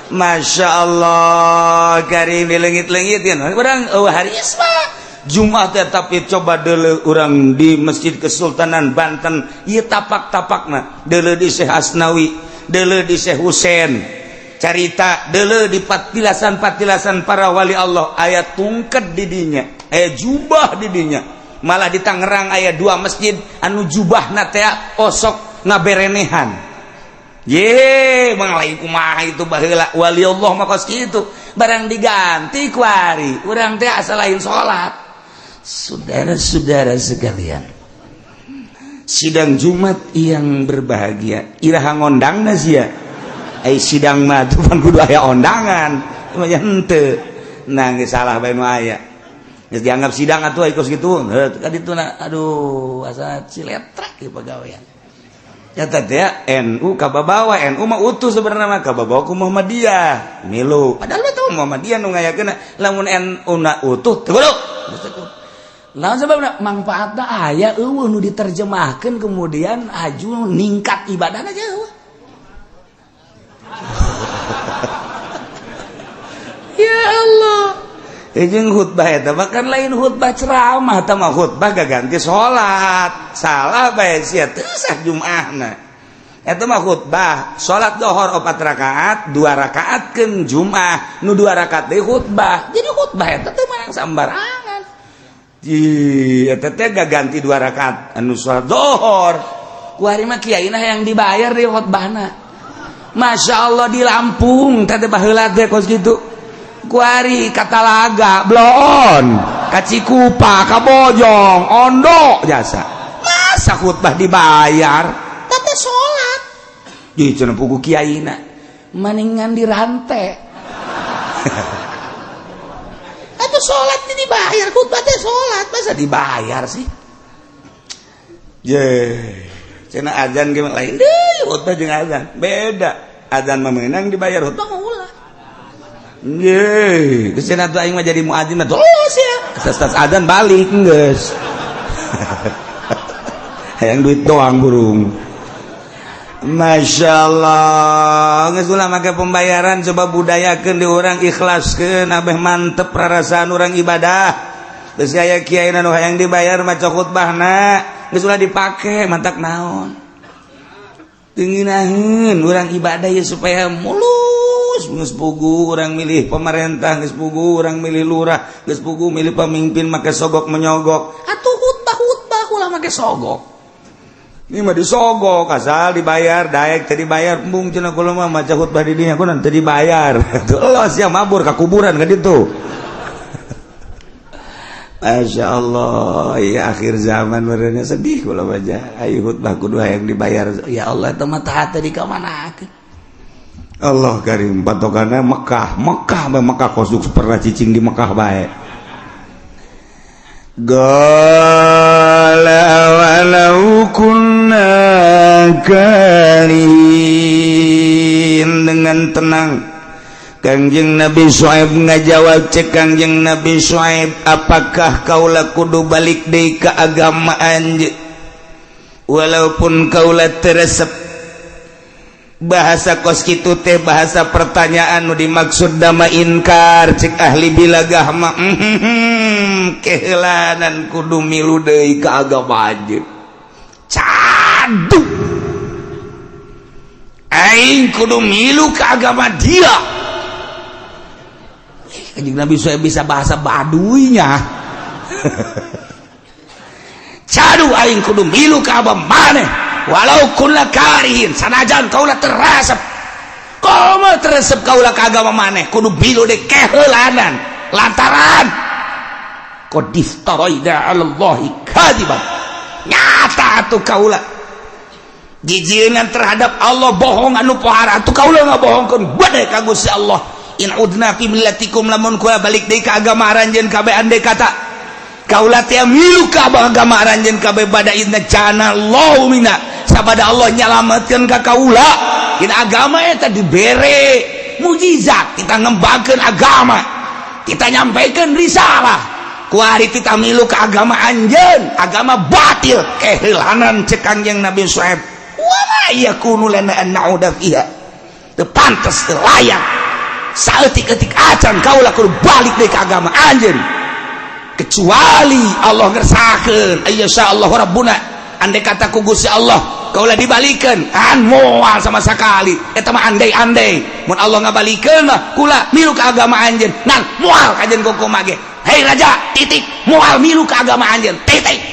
Masya Allah karim di lengit-lengit ya orang haris mah Jumat tapi coba dulu orang di Masjid Kesultanan Banten ieu tapak-tapakna dulu di Syekh Asnawi dulu di Syekh Husein carita dulu di patilasan para wali Allah aya tungket di dinya aya jubah di dinya malah di Tangerang aya 2 masjid anu jubahna teh osok ngaberenehan ye lain kumaha itu baheula wali Allah mah kos kitu barang diganti kuari urang teh asa lain salat saudara-saudara sekalian sidang Jumat yang berbahagia iraha ngondangna sia ai sidang mah tuh pan kudu aya ondangan mah henteu nah geus salah bae nu aya geus dianggap sidang atuh kos kitu kadituna aduh asa ciletrek ieu pagawean ya teh NU kababawa NU mah utuh sebenarnya mah kababawa ku Muhammadiyah milu padahal mah teu Muhammadiyah nu ngayakeun lamun NU na utuh teu kudu naon sababna manfaatna aya eueuh nu diterjemahkeun kemudian aju ningkat ibadahna jauh ya Allah jeung khutbah eta bahkan lain khutbah ceramah tah mah khutbah gaganti salat salah bae sia teu sah Jumaahna eta mah khutbah salat zuhur 4 rakaat 2 rakaatkeun Jumaah nu 2 rakaat deui khutbah jadi khutbah eta teh menang sambarangan eta teh gaganti 2 rakaat anu salat zuhur kuari mah kiaina yang dibayar di khutbahna Masya Allah di Lampung teh baheula teh kos kitu kuari Katalaga Bloon Kacikupa Kabojong Ondo jasa masa khutbah dibayar tapi sholat jadi cenah pugu kiaina maningan dirantai atau sholat dibayar khutbah teh sholat masa dibayar sih ye cenah azan ge lain deui khutbah jeung azan beda azan mah meunang dibayar khutbah mah ulah ye kesana tuh aing mah jadi muadzin mah terus ya tas adzan balik geus hayang duit doang burung Masya Allah geus ulah make pembayaran coba budayakeun di urang ikhlaskeun abeh mantep rarasaan urang ibadah geus aya kiai nu hayang dibayar maca khutbahna geus ulah dipake mantak naon teungeunaheun urang ibadah ya supaya mulus geus pugu urang milih pemerintah geus pugu urang milih lurah geus pugu milih pemimpin make sogok menyogok atuh khutbah ulah make sogok ini mah disogok asal dibayar daek teu dibayar embung cenah kula mah maca khutbah di dinya kunaon teu dibayar los ya mabur ka kuburan ka ditu Masya Allah ya akhir zaman benernya sedih kula baca ayo khutbah kudu hayang dibayar ya Allah eta mah tah teh dikamanakeun Allah karim patokanna Mekah kosuk pernah cicing di Mekah bae Gala walau kunna karin dengan tenang Kangjeng Nabi Syuaib ngajawab cek Kangjeng Nabi Syuaib apakah kaulah kudu balik deui ka agama anjeun walaupun kaulah teresep bahasa kos kitu teh bahasa pertanyaan nu dimaksud dama inkar cek ahli bilagah mah keheulanan kudu milu deui ka agama anjeun cadu aing kudu milu ka agama dia Kanjeng Nabi saya bisa bahasa Baduinya. Cadu aing kudu milu ka abah maneh walau kunna karihin sanajan kaula teresep. Komo teresep kaula ka agama maneh kudu milu de keheulanan lantaran qad iftaraida 'alallahi kadiban. Nyata atuh kaula jijieun terhadap Allah bohong anu pohara atuh kaula ngabohongkeun bade ka Gusti Allah. In udna fi millatikum lamun kula balik deui ka agama aranjeun kabeh andai kata kaula teh milu ka agama aranjeun kabeh bada inna jana Allahu minna sabada Allah nyalametkeun ka kaula dina agama eta dibere mukjizat kita ngembangkeun agama kita nyampaikan risalah ku ari kita milu ka agama anjeun agama batil keheulanan cek Kanjeng Nabi Syuaib wa ma yakunu lana an na'uda fiha teu pantes teu layak saeutik-eutik acan kaula kudu balik deui ka agama anjeun kecuali Allah ngersahkeun ayyasha Allah rabbuna andai kata ku Gusti Allah kaula dibalikeun an moal sama sakali eta mah andai-andai mun Allah ngabalikeun mah kula milu ka agama anjeun nan moal kajen kokom ge hei raja titik moal milu ka agama anjeun titik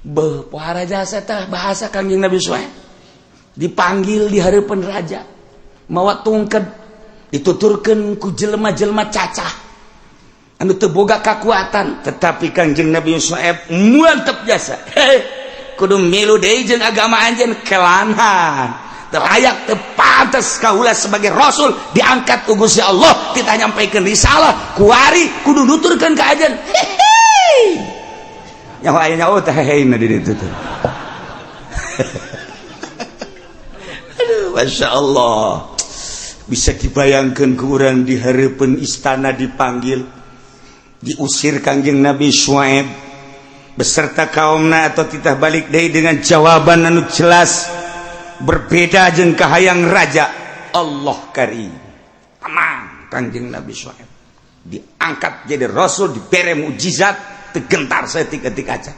beuh poha raja teh bahasa Kanjeng Nabi Syuaib dipanggil di hareupeun raja mawa tungked dituturkeun ku jelema-jelema cacah anu teu boga kakuatan tetapi Kanjeng Nabi Syuaib mantep jasa kudu milu deui jeung agama anjeun kelanhan teu layak teu pantes kaula sebagai rasul diangkat ku Gusti Allah kita nyampaikeun risalah kuari kudu nuturkeun ka anjeun nyawa aya nyawa teh heheina di ditu teh aduh masyaallah bisa dibayangkan ke orang di hareupeun istana dipanggil diusir Kanjeng Nabi Syuaib beserta kaumna atau titah balik deui dengan jawaban anu jelas berbeda jeung kahayang raja Allah Karim tenang Kanjeng Nabi Syuaib diangkat jadi rasul dibere mukjizat tegentar saeutik-eutik aja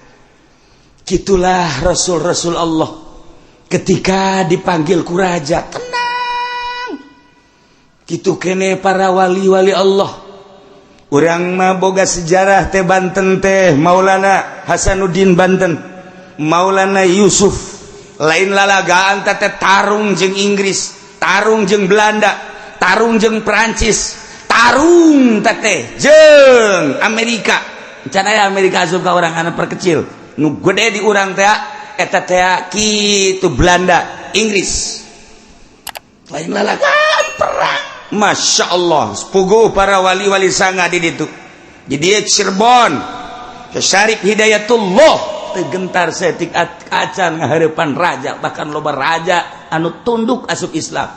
gitulah rasul-rasul Allah ketika dipanggil ku raja tenang kitu kene para wali-wali Allah urang mah boga sejarah teh Banten teh Maulana Hasanuddin Banten Maulana Yusuf lain lalagaan teh tarung jeung Inggris tarung jeung Belanda tarung jeung Perancis tarung teh jeung Amerika can aya Amerika asup ka urang anu perkecil nu gede di urang teh eta teh kitu Belanda Inggris lain lalagaan perang. Masya Allah sepuguh para wali-wali sanga di ditu jadi Cirebon Syarif Hidayatullah tegentar setik acan ngahareupan raja bahkan loba raja anu tunduk asup Islam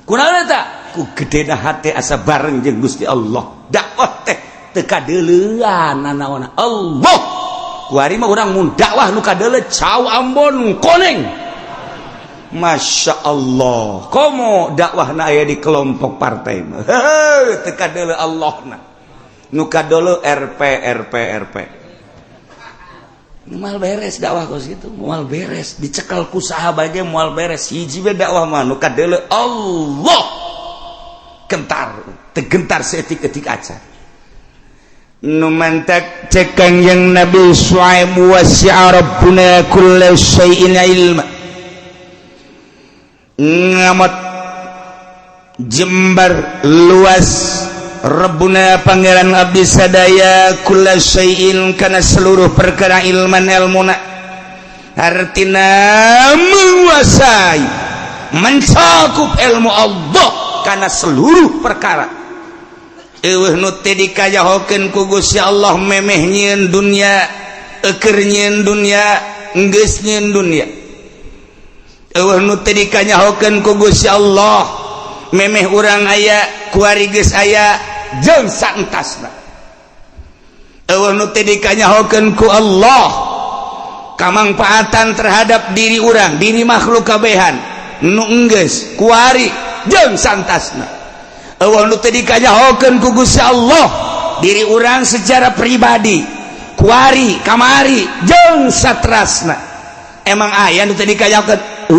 kunaon eta ku gedena hate asa bareng jeung Gusti Allah dakwah teh teu kadeuleuan nanaonna Allah ku ari mah urang mun dakwah nu kadeuleu cau Ambon koneng Masya Allah komo dakwahna aya di kelompok partai teu kadeuleu Allahna nu kadeuleu RP moal beres dakwah kos gitu moal beres dicekel ku sahabat ge moal beres hiji we dakwah mah nu kadeuleu Allah kentar tegentar seetik-etik acan nu mantak cek Kanjeng Nabi Syuaib wasi'a rabbuna kullu syai'in ilma ngamot jembar luas Rabbuna pangeran abdi sadaya kulla syai'in kana seluruh perkara ilman ilmuna artina menguasai mencakup ilmu Allah kana seluruh perkara eueuh nu teh dikayahokeun ku Gusti Allah memeh nyieun dunya eukeur nyieun dunya geus nyieun dunya eueuh nu teh dikanyahokeun ku Gusti Allah memeh urang aya kuari geus aya jeung saentasna eueuh nu teh dikanyahokeun ku Allah kamangpaatan terhadap diri urang diri makhluk kabehan nu enggeus kuari jeung santasna eueuh nu teh dikanyahokeun ku Gusti Allah diri urang secara pribadi kuari kamari jeung satrasna emang aya nu teh dikanyahokeun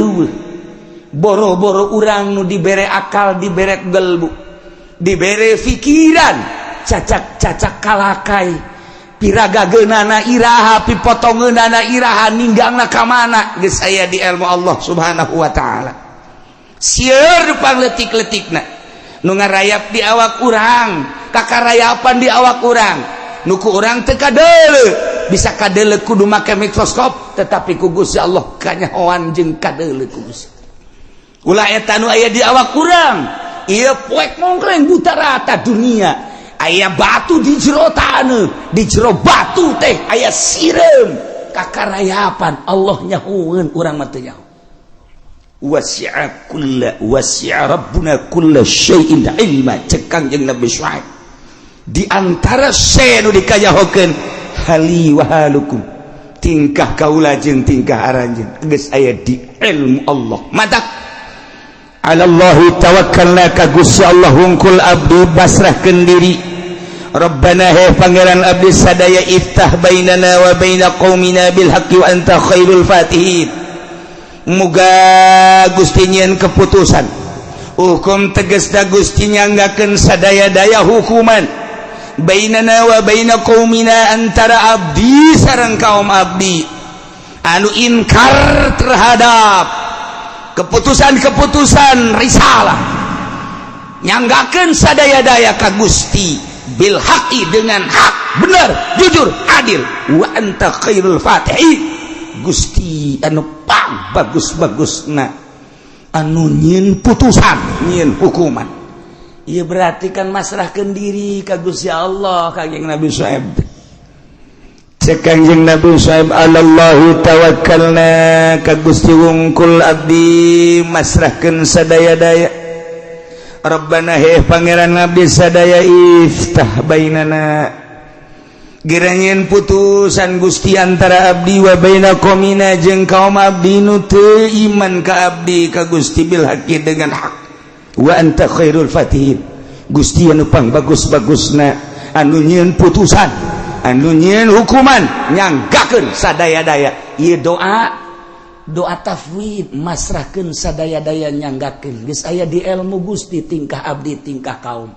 boro-boro urang nu dibere akal dibere gelbu dibere pikiran cacak-cacak kalakai piraga geunana iraha pipotongeunana iraha ninggangna ka mana geus aya di ilmu Allah Subhanahu wa taala. Sieun pangletik-letikna nu ngarayap di awak urang kakarayapan di awak urang nuku urang teu kadeuleu bisa kadeuleu kudu make mikroskop tetapi ku Gusti Allah kanyahoan jeung kadeuleu ku Gusti ulah eta nu aya di awak urang ieu poek mongkleng buta rata dunia aya batu di jero taneuh di jero batu teh aya sireum kakarayapan Allah nyahoeun urang mah teu nyaho wasi'a rabbuna kulla syai'in ilma cekang jeung Nabi Syuaib di antara senu dikayahokeun hali wa halukum tingkah kaula jeung tingkah aranjeun geus aya di ilmu Allah mata alallahi tawakkalna ka Gusti Allah hungkul abdi basrahkeun diri Rabbana he pangeran abdi sadaya iftah bainana wa baina qaumina bil haqqi wa anta khairul fatihin muga Gusti nyieun keputusan hukum tegasna Gusti nyanggakeun sadaya-daya hukuman bainana wa baina qaumina antara abdi sareng kaum abdi anu inkar terhadap keputusan-keputusan risalah nyanggakeun sadaya-daya ka Gusti bil haqqi dengan hak benar jujur adil wa anta khairul fatihin Gusti anu pang bagus-bagusna anu nyieun putusan nyieun hukuman ieu berarti kan masrahkeun diri ka Gusti Allah kangjeng Nabi Syuaib cek kangjeng Nabi Syuaib alallahu tawakkalna ka Gusti wungkul abdi masrahkeun sadaya-daya Rabbana he pangeran abdi sadaya iftah bainana giranyeun putusan Gusti antara abdi wa baina qaumina jeung kaum abdi nu teu iman ka abdi ka Gusti bil haqqi dengan hak wa anta khairul fatihin Gusti anu pang bagus-bagusna anu nyieun putusan anu nyieun hukuman nyanggakeun sadaya-daya ieu doa tafwid masrahkeun sadaya-daya nyanggakeun geus aya di ilmu Gusti tingkah abdi tingkah kaum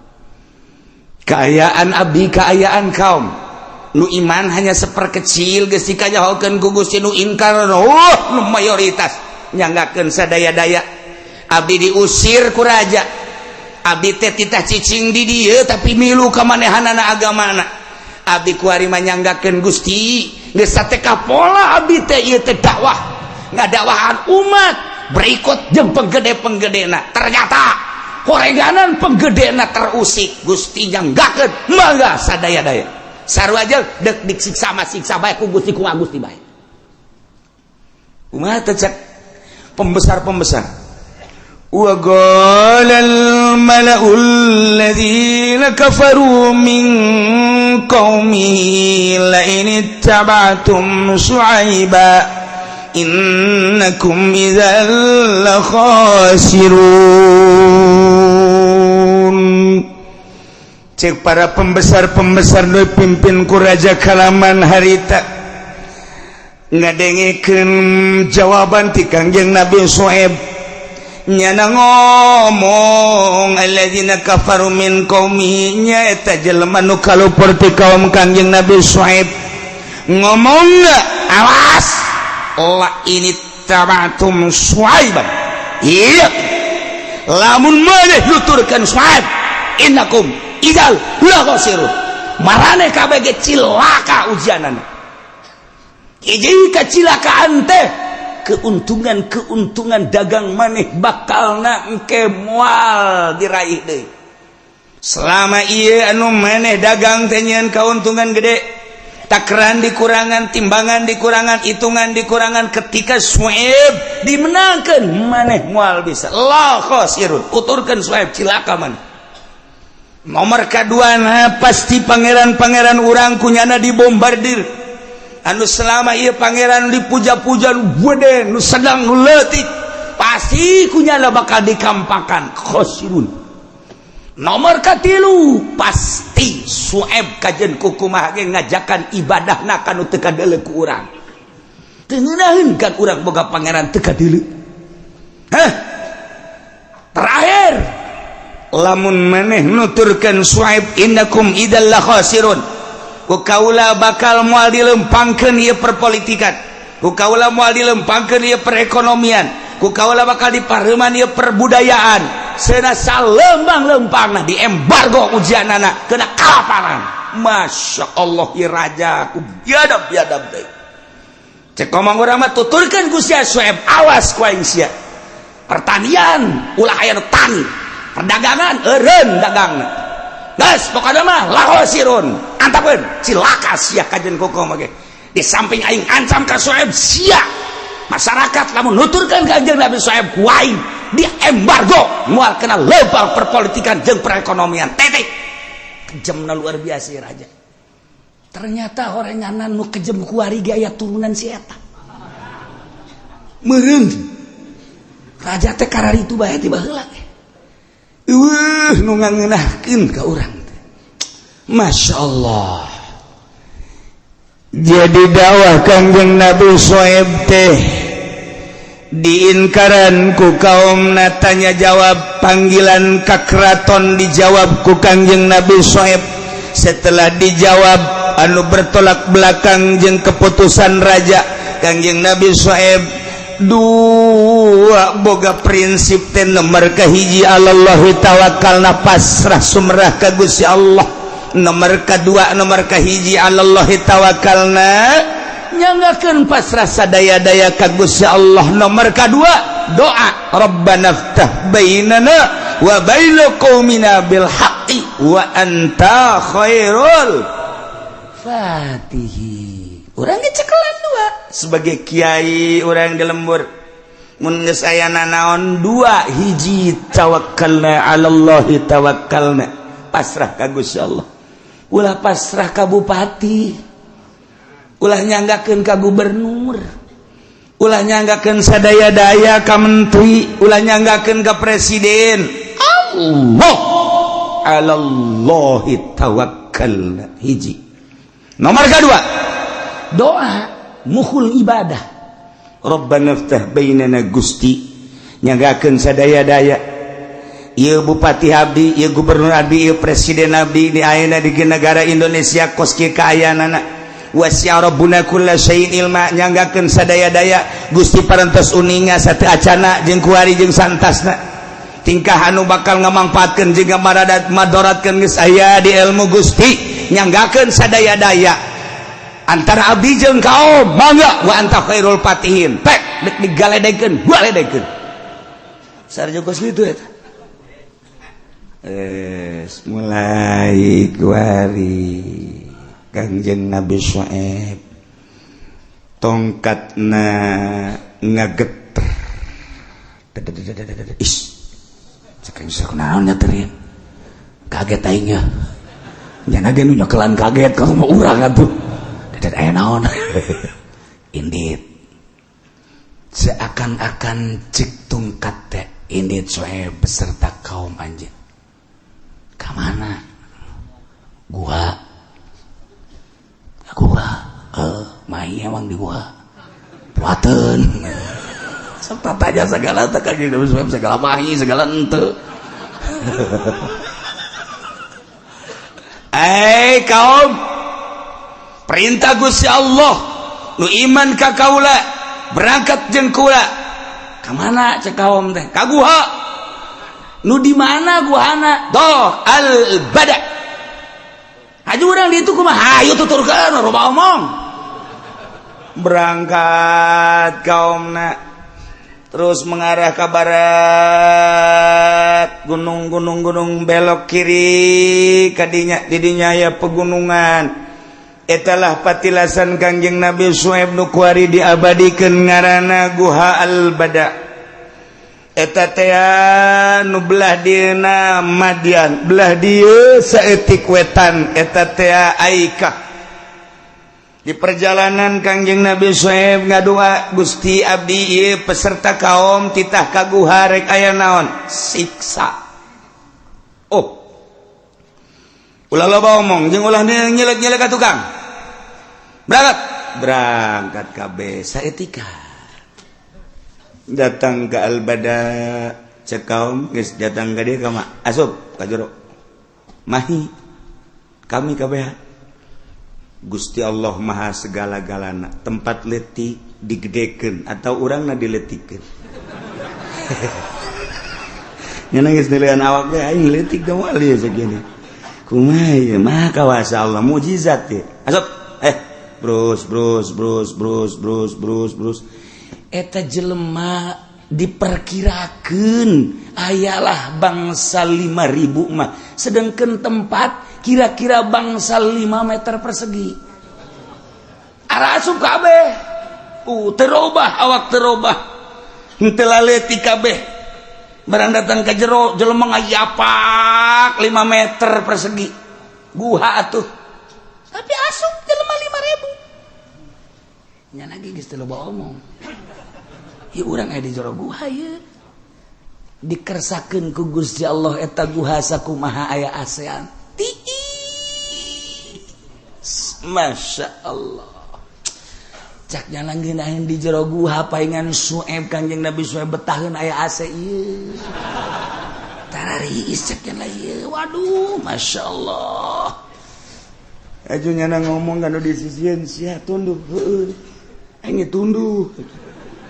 kaayaan abdi kaayaan kaum nu iman hanya seperkecil geus dikayahokeun ku Gusti nu inkar nu mayoritas nyanggakeun sadaya-daya abdi diusir ku raja abdi teh titah cicing di dieu tapi milu ka manehanana agamana abdi kuari manyanggakeun Gusti geus sateka pola abdi teh ieu teh dakwah ngadakwahan umat berikut jeung penggede-penggedena ternyata horeganan penggedena terusik Gusti nyanggakeun mangga sadaya-daya sarua aja dek disiksa mah siksa bae ku Gusti ku Gusti bae kumaha teh cek pembesar-pembesar wa qalal malaul ladzina kafaru min qaumi la in ittaba'tum syuaiba innakum idzal la khasirun cek para pembesar-pembesar nu pimpin ku raja kalaman harita ngadengekeun jawaban ti Kangjeng Nabi Syuaib nyana ngomong alladzina kafaru min qaumi nya eta jelema nu kalupur ti kaum Kangjeng Nabi Syuaib ngomongna awas la ini tabatum Syuaiban iya lamun maneh nuturkeun Syuaib innakum idal la khasirun marane kabeh ge cilaka ujianana hiji kacilakaan teh keuntungan dagang maneh bakalna engke moal diraih deui selama ieu anu maneh dagang teh nyieun kauntungan gede takran dikurangan timbangan dikurangan hitungan dikurangan ketika Syuaib dimenangkeun maneh moal bisa la khasirun uturkeun Syuaib cilaka maneh nomor kaduana pasti pangeran-pangeran urang kunyana dibombardir anu selama ieu pangeran dipuja-puja gede nu sedang nu leutik pasti kunyana bakal dikampakan khosirun nomor katilu pasti Syuaib kajen kukumaha ge ngajakan ibadahna kanu teu kadeuleu ku urang teu ngeunaheun kan urang boga pangeran teu kadeuleu terakhir lamun maneh nuturkeun Suaib innakum idzal khasirun ku kaula bakal moal dilempangkeun ieu perpolitikan ku kaula moal dilempangkeun ieu perekonomian ku kaula bakal dipareuman ieu perbudayaan seuna salembang-lempangna di embargo ujianana kena kalaparan. Masya Allah ieu raja ku biadab-biadab teh cek ngomong urang mah tuturkeun ku sia Suaib awas ku aing sia pertanian ulah aya nu tani perdagangan eureun dagangna geus pokona mah lahosirun antapkeun cilaka sia kajen kokom ge di samping aing ancam ka Suaib sia masyarakat lamun nuturkeun ka anjeun Nabi Suaib ku aing di embargo moal kena lebal perpolitikan jeung perekonomian titik kejemna luar biasa ya raja. Ternyata horenganan nu kejem kuari ge aya turunan si eta meureun raja teh kararitu bae ti baheula nu ngangeunahkeun ka urang teh. Masya Allah. Jadi dakwah Kangjeng Nabi Suaib teh diinkaran ku kaum tanya jawab panggilan ka keraton dijawab ku Kangjeng Nabi Suaib. Setelah dijawab anu bertolak belakang jeung keputusan raja Kangjeng Nabi Suaib dua boga prinsip teh nomor kahiji alallahi tawakkalna pasrah sumrah ka Gusti Allah nomor kedua nomor kahiji alallahi tawakkalna nyanggakeun pasrah sadaya-daya ka Gusti Allah nomor kedua doa rabbana ftah bainana wa baina qaumina bil haqqi wa anta khairul fatihi. Urang ge cekelan dua sebagai kiai urang di lembur mun geus aya nanaon dua hiji tawakkalna 'alallahi tawakkalna pasrah ka Gusti Allah ulah pasrah ka bupati ulah nyanggakeun ka gubernur ulah nyanggakeun sadaya-daya ka menteri ulah nyanggakeun ka presiden Allah 'alallahi tawakkalna hiji. Nomor kedua doa mukhul ibadah rabbana ftah bainana Gusti nyanggakeun sadaya-daya ieu bupati abdi ieu gubernur abdi ieu presiden abdi di ayeuna di negara Indonesia kos kieu kaayaanana wasi'a rabbuna kulla syai'in ilma nyanggakeun sadaya-daya Gusti parantos uninga sateu acana jeung kuari jeung santasna tingkah anu bakal ngamangpaatkeun jeung madaratkeun geus aya di ilmu Gusti nyanggakeun sadaya-daya antara abdi jeung kaum mangga wa anta khairul fatihin tek dek digaledekeun galedekeun sarjogos kitu eta mulai kuari Kangjeng Nabi Suaib tongkatna ngageter is cekeng sakunaon nyaterin kaget aing nya nya ge nu nyokelan kaget ka rumah urang atuh dadat aya naon indit seakan-akan cik tungkat teh indit Suaib beserta kaum anjeun ka mana gua mai emang di gua puateun serta tanya segala teh Kangjeng Nabi Suaib segala mahi segala henteu kaum perintah Gusti Allah nu iman ka kaula berangkat jeung kula ka mana cek kaum teh ka guha nu di mana guhana doh al bada aju urang di itu kumaha hayu tuturkeun loba omong berangkat kaumna terus mengarah ke barat gunung belok kiri didinya aya pegunungan etalah patilasan Kangjeng Nabi Suaib nu kuari diabadikeun ngaranna Guha Al-Bada eta teh nu belah dieuna Madian belah dieu saeutik wetan eta teh Aikah. Di perjalanan Kangjeng Nabi Suaib ngadoa Gusti abdi ieu peserta kaum titah ka guha rek aya naon siksa. Ulah loba omong jeung ulah nyelek-nyelek ka tukang. Berangkat kabeh saeutika. Datang ke Al-Bada cek kaum geus datang ka dieu ka asup ka jero mahi kami kabeh Gusti Allah Maha segala-galana tempat letik digedekeun atau urangna diletikeun nya nangis dilian awak ge aing letik da moal ieu segini kumaha ieu maha kawasa Allah mukjizat teh asup brus eta jelema diperkirakeun ayalah bangsa 5.000 mah sedangkan tempat kira-kira bangsa 5 meter persegi ara asup kabeh terobah awak terobah henteu laletik kabeh barang datang ka jero jelema ngayapak 5 meter persegi guha atuh tapi asup jelema 5.000 nya lagi geus teu loba omong ieu urang aya di jero guha ieu dikersakeun ku Gusti Allah eta guha sakumaha aya ASEAN Masya Allah cak nyalanggeun ayeuna di jero guha paingan Sueb Kanjeng Nabi Sueb betaheun aya AC ieu tarariis cak nya ieu waduh Masya Allah aju nyana ngomong kana di sisieun sia tunduh heueuh aing tunduh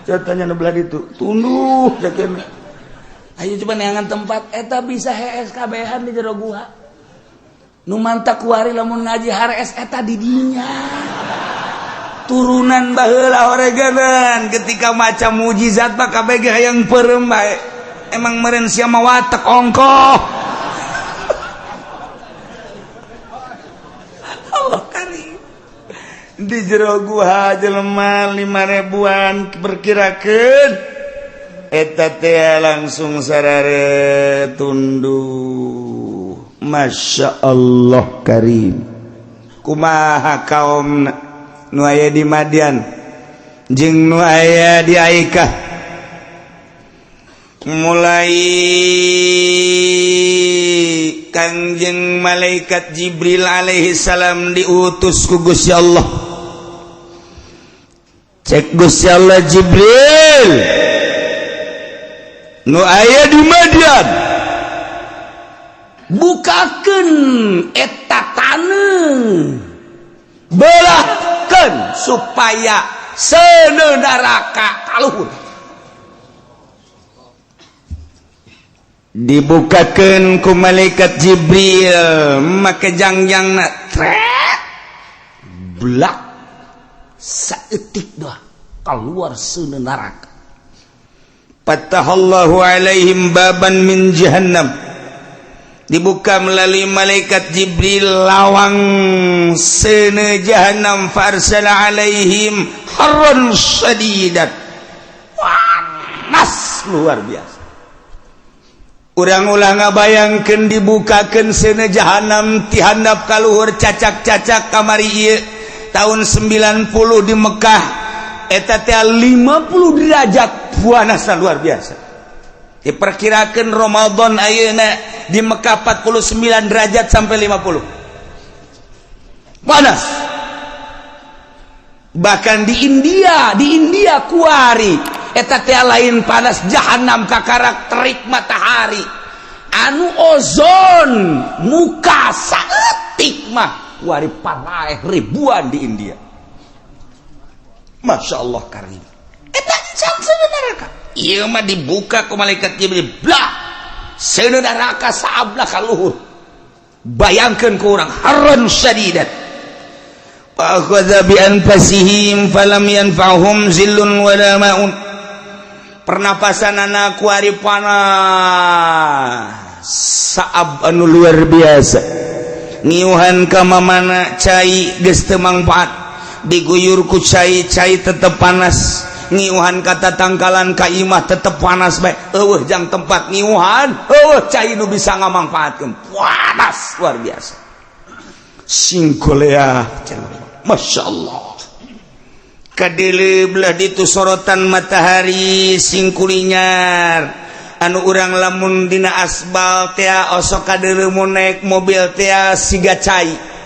catanya belah ditu tunduh cak ayo coba neangan tempat eta bisa hees kabehan di jero guha nu mantak kuari lamun ngaji harees eta di dinya turunan baheula horeganan ketika maca mukjizat mah kabeh ge hayang peureum bae emang meureun sia mah watek ongkoh Allah karim di jero guha jelema 5.000-an perkirakeun eta teh langsung sarare tunduh Masya Allah karim kumaha kaum nu aya di Madian jeung nu aya di Aikah mulai Kangjeng malaikat Jibril alaihi salam diutus ku Gusti Allah cek Gusti Allah Jibril nu aya di Madian bukakeun eta taneuh belahkeun supaya seuneu neraka kaluhur dibukakeun ku malaikat Jibril make jangjangna tret blak saeutik doang keluar seuneu neraka fatahallahu alaihim baban min jahannam dibuka melalui malaikat Jibril lawang seuneu jahannam farsala alaihim harran syadidat panas luar biasa urang ulah ngabayangkeun dibukakeun seuneu jahannam ti handap ka luhur cacak-cacak kamari ieu tahun 90 di Mekah eta teh 50 derajat panasna luar biasa diperkirakan Ramadan ayeuna di Mekah 49 derajat sampai 50 panas bahkan di India kuari eta teh lain panas jahanam kakarak terik matahari anu ozon muka saeutik mah kuari panaeh ribuan di India Masya Allah karim eta can sebenarnya ieu mah dibuka ku malaikat Jibril blah seuneu neraka saablah ka luhur bayangkeun ku urang harran syadidat fa akhadha bi anfasihim falam yanfa'hum zillun wala ma'un pernapasanana ku ari panas saab anu luar biasa ngiuhan ka mamana cai geus teu mangpaat diguyur ku cai tetep panas ngiuhan kata tangkalan ka imah tetep panas bae eueuh jang tempat ngiuhan eueuh cai nu bisa ngamangpaatkeun panas luar biasa singkolea Masya Allah kadele belah ditu sorotan matahari singkulinyar anu urang lamun dina asbal teh osok kadele mun naik mobil teh siga cai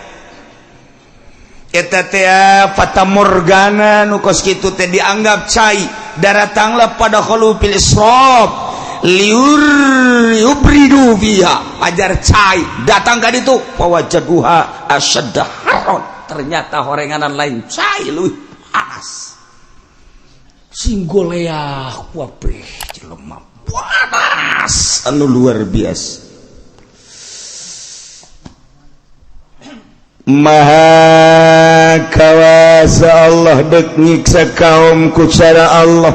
eta teh fata morgana nu kos kitu teh dianggap cai daratanglah pada khulufil israf liur yubridu fiha ajar cai datang ka ditu fawajaduha asyadda haron ternyata horenganan lain cai leuwih panas singgoleah kabeh jelema panas anu luar biasa. Maha kawasa Allah dek nyiksa kaum ku cara Allah,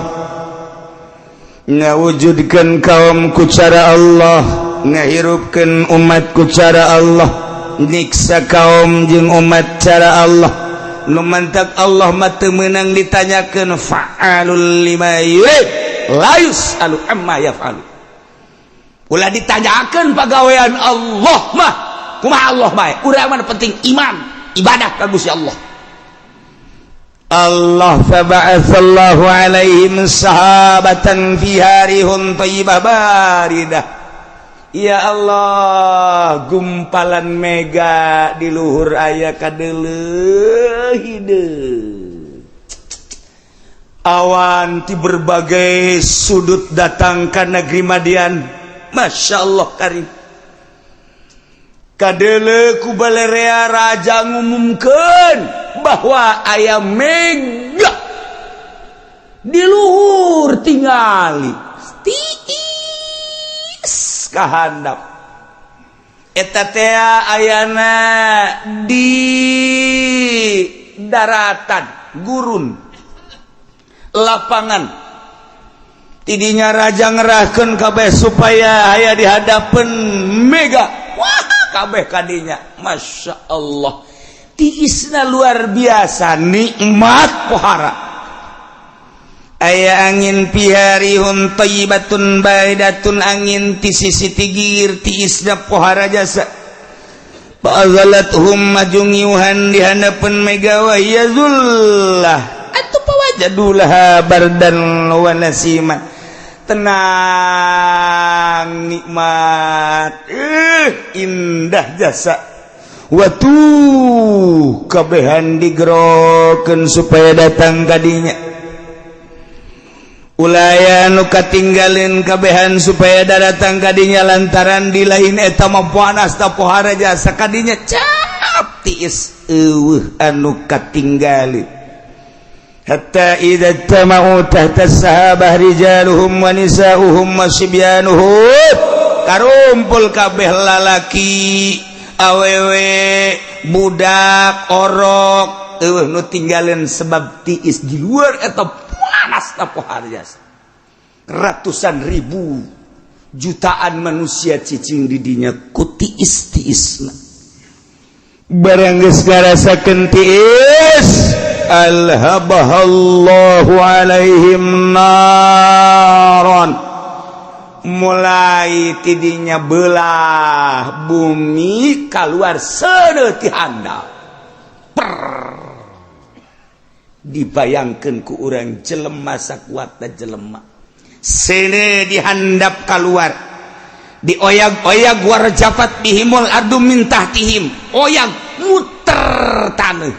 ngawujudkan kaum ku cara Allah, ngahirupkan umat ku cara Allah, nyiksa kaum jeung umat cara Allah. Nu mantak Allah mah teu meunang ditanyakeun fa'alul lima yurid la yus'alu amma yaf'alu. Ulah ditanyakeun pagawean Allah mah kumaha Allah bae, urang mah penting iman ibadah ka Gusti Allah. Allah faba'atsallahu alaihim sahabatan fi harihun thayyibah baridah. Ya Allah gumpalan mega di luhur aya kadeuleuh hideung awan ti berbagai sudut datang ka negeri Madian. Masya Allah karim kadele ku balerea raja ngumumkeun bahwa aya mega di luhur tingali tiis kahandap eta teh ayana di daratan gurun lapangan tidinya raja ngerahkeun kabeh supaya aya di hadapan mega. Wah kabeh kadinya Masya Allah tiisna luar biasa nikmat pohara aya angin piharihun thayyibatun baidatun angin ti sisi tigir tiisna pohara jasa fa'azalathum majungiuhan di hadapan mega wa yazullah atuh pawajadulah bardan wa nasiman tenang nikmat indah jasa watu kabehan digerokeun supaya datang kadinya ulaya nu katinggaleun kabehan supaya datang kadinya lantaran di lain eta mah panas ta pohara jasa kadinya cap tiis eueuh anu katinggaleun hatta idza tamau tahta sahabah rijaluhum wa nisauhum wa sibyanuhum karumpul kabeh lalaki awewe budak orok eueuh nu tinggaleun sebab tiis di luar eta panas ta pohara jasa ratusan ribu jutaan manusia cicing di dinya ku tiis-tiisna barang geus ngarasakeun tiis alhabahallahu alaihim naron mulai tidinya belah bumi keluar seuneu ti handap dibayangkeun ku urang jelema sakuatna jelema seuneu di handap keluar dioyag-oyag warjafat bihimul ardu min tahtihim oyag muter taneuh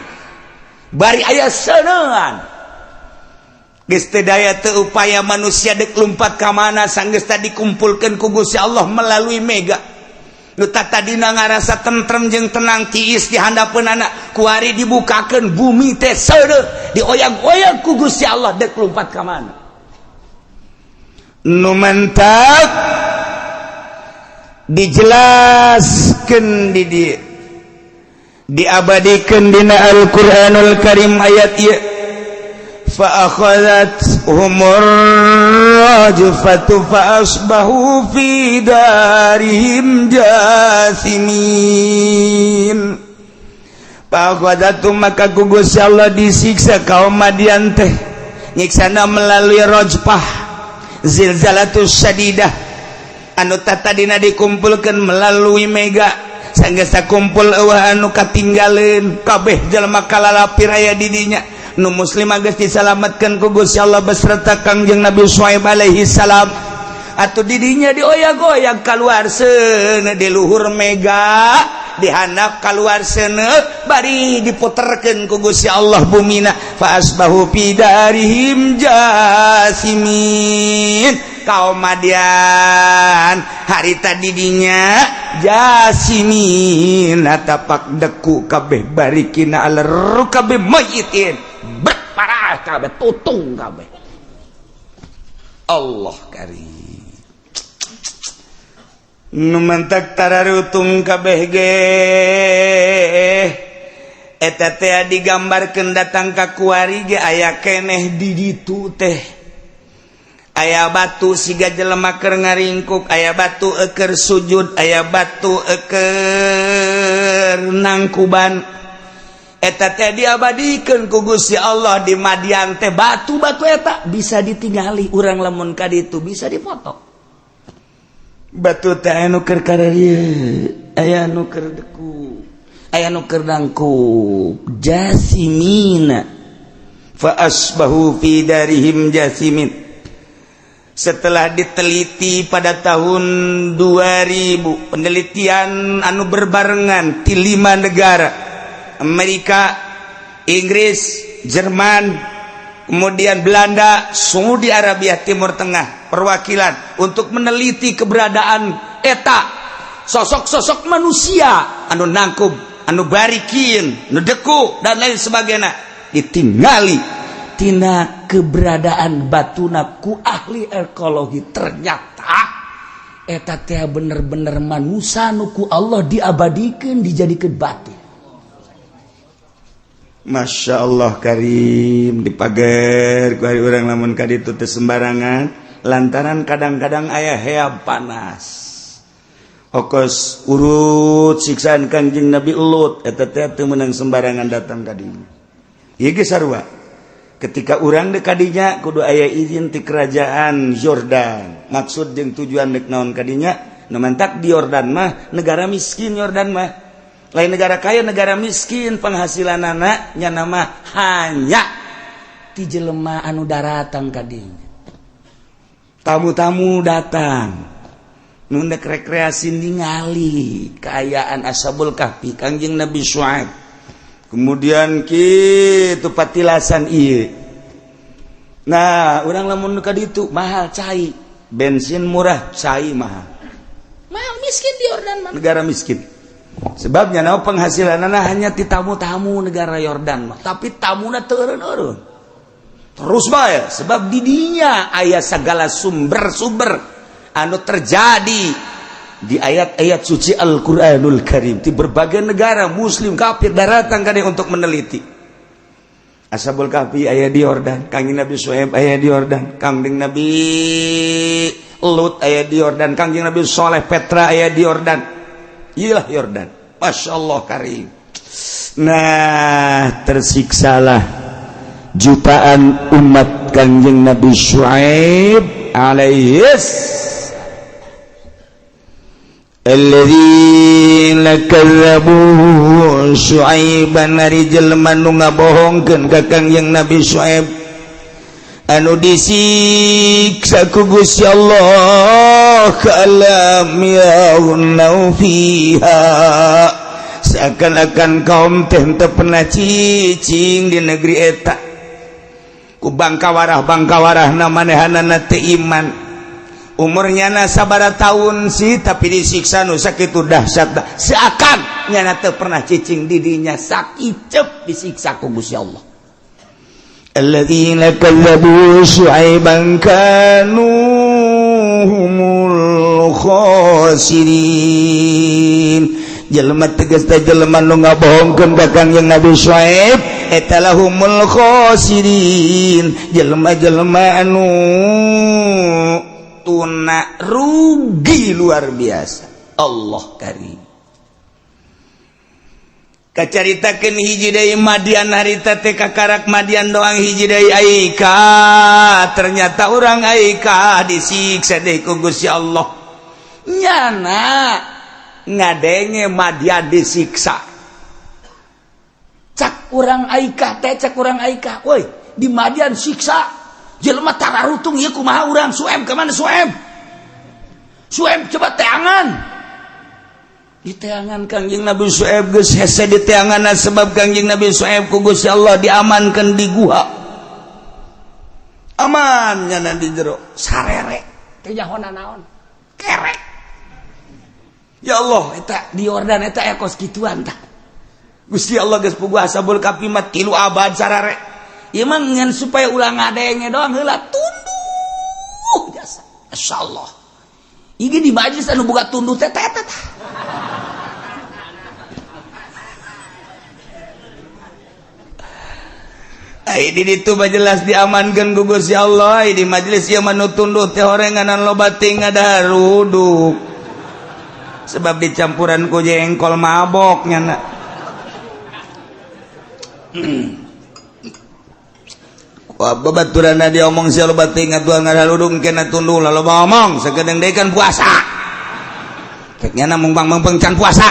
bari aya seuneuan geus teu daya teu upaya manusia dek lumpat ka mana sanggeus tadi dikumpulkeun ku Gusti Allah melalui mega nu tadina ngarasa tentrem jeung tenang tiis di handapeunana ku ari dibukakeun bumi teh seuneu dioyag-oyag ku Gusti Allah dek lumpat ka mana nu mantap dijelaskeun di dieu diabadikeun dina Al-Qur'anul Karim ayat ieu fa akhadhathumur rajfatu fa asbahu fi darihim jathimin fa akhadhathum maka gugus Allah disiksa kaum Madian teh nyiksana melalui rajfah zilzalatus syadidah anu tadina dikumpulkeun melalui mega sanggeus kumpul eueuh anu katinggaleun kabeh jalma kalalapir aya di dinya nu muslim geus disalametkeun ku Gusti Allah beserta Kangjeng Nabi Syuaib alaihi salam atuh di dinya dioyag-oyag kaluar seuneu di luhur mega di handap kaluar seuneu bari diputerkeun ku Gusti Allah bumina fa asbahu fi darihim jasimin kaum Madian harita didinya jasimin tapak deku kabeh barikina aler kabeh mayitin berparah kabeh tutung kabeh Allah karim nu mantak tararutung kabeh ge eta teh digambarkeun datang ka kuari ge aya keneh di ditu teh aya batu siga jelema keur ngaringkuk aya batu keur sujud aya batu keur nangkuban eta teh diabadikeun ku Gusti Allah di Madian teh batu-batu eta bisa ditingali urang lamun ka ditu bisa dipoto batu teh anu keur kararieu aya anu keur deku aya anu keur nangkuk jasimina fa asbahu fi darihim jasimin. Setelah diteliti pada tahun 2000 penelitian anu berbarengan di 5 negara Amerika, Inggris, Jerman, kemudian Belanda, Saudi Arabia Timur Tengah perwakilan untuk meneliti keberadaan eta sosok-sosok manusia anu nangkub, anu barikin, anu deku dan lain sebagainya ditinggali tina keberadaan batuna ku ahli ekologi. Ternyata eta teh bener-bener manusia nu ku Allah diabadikeun dijadikeun batu. Masya Allah karim dipager ku ari urang lamun ka ditu teh sembarangan lantaran kadang-kadang aya heab panas. Okos urut siksaan Kangjeng Nabi Lut eta teh teu meunang sembarangan datang ka dieu. Ieu ge sarua. Ketika urang dek kadinya kudu aya izin ti kerajaan Yordan. Maksud jeung tujuan dek naon kadinya nu mantak di Yordan mah negara miskin. Yordan mah lain negara kaya, negara miskin. Penghasilanana nya nama hanya ti jelema anu daratang kadinya. Tamu-tamu datang nu dek rekreasi ningali kaayaan Ashabul Kahfi Kangjeng Nabi Syuaib. Kemudian kitu patilasan ieu. Nah, urang lamun ka ditu mahal cai, bensin murah, cai mahal. Mahal miskin di Yordan mah. Negara miskin. Sebabnya naon penghasilanana hanya ti tamu-tamu negara Yordan mah, tapi tamuna teu eureun-eureun. Terus bae sebab di dinya aya sagala sumber-sumber anu terjadi di ayat-ayat suci Al-Quranul Karim di berbagai negara muslim kafir datang kade untuk meneliti. Ashabul Kahfi aya di Yordan, Kangjeng Nabi Syuaib aya di Yordan, Kangjeng Nabi Lut aya di Yordan, Kangjeng Nabi Saleh Petra aya di Yordan. Iyalah Yordan. Masya Allah karim. Nah, tersiksalah jutaan umat Kangjeng Nabi Syuaib alaihis alladzina kadzabu Syuaiban ari jelema nu ngabohongkeun ka Kangjeng Nabi Syuaib anu disiksa ku Gusti Allah ka'lam yaghnaw fiha seakan-akan kaum teh teu pernah cicing di negeri eta ku bangkawarah-bangkawarahna manehanana teu iman. Umurnya na sabara tahun sih tapi disiksa nu sakitu dahsyat seakan nyana teu pernah cicing didinya sakicep disiksa ku Gusti Allah. Alladzina kadzabu Syuaiban kanu humul khasirin. Jelema tegas teh jelema nu ngabohongkeun ka Kangjeng Nabi Syuaib eta lahumul khasirin. Jelema-jelema anu tuna rugi luar biasa. Allah karim. Kacaritakeun hiji deui Madian harita teh kakarak Madian doang hiji deui Aika. Ternyata urang Aika disiksa deui ku Gusti Allah. Nyana ngadenge Madian disiksa. Cak urang Aika teh cak urang Aika. Woi, di Madian siksa. Jelema tararutung ieu kumaha urang Syuaib ka mana Syuaib? Syuaib coba teangan. Di teangan Kangjeng Nabi Syuaib geus hese di teanganna sebab Kangjeng Nabi Syuaib ku Gusti Allah diamankeun di guha. Aman nyana di jero sarere. teh jahona naon kerek ya Allah eta di Yordan eta aya kos kituan tah Gusti Allah geus puguh ashabul kahfi mah 3 abad sarare ieu mah ngan supaya ulah ngadenge doang heula tunduh jasa masyaallah ieu di majlis anu boga tunduh teh tah di ditu jelas diamankan ku Gusti Allah di majelis ieu manu tunduh teh horenganan loba ting ngadaruduk sebab dicampuran ku jengkol mabok nyana wah babaturan dia omong sia loba ting atuh ngadaruduk kena tunduh loba omong sakedeung deui kan puasa cek nyana mung can puasa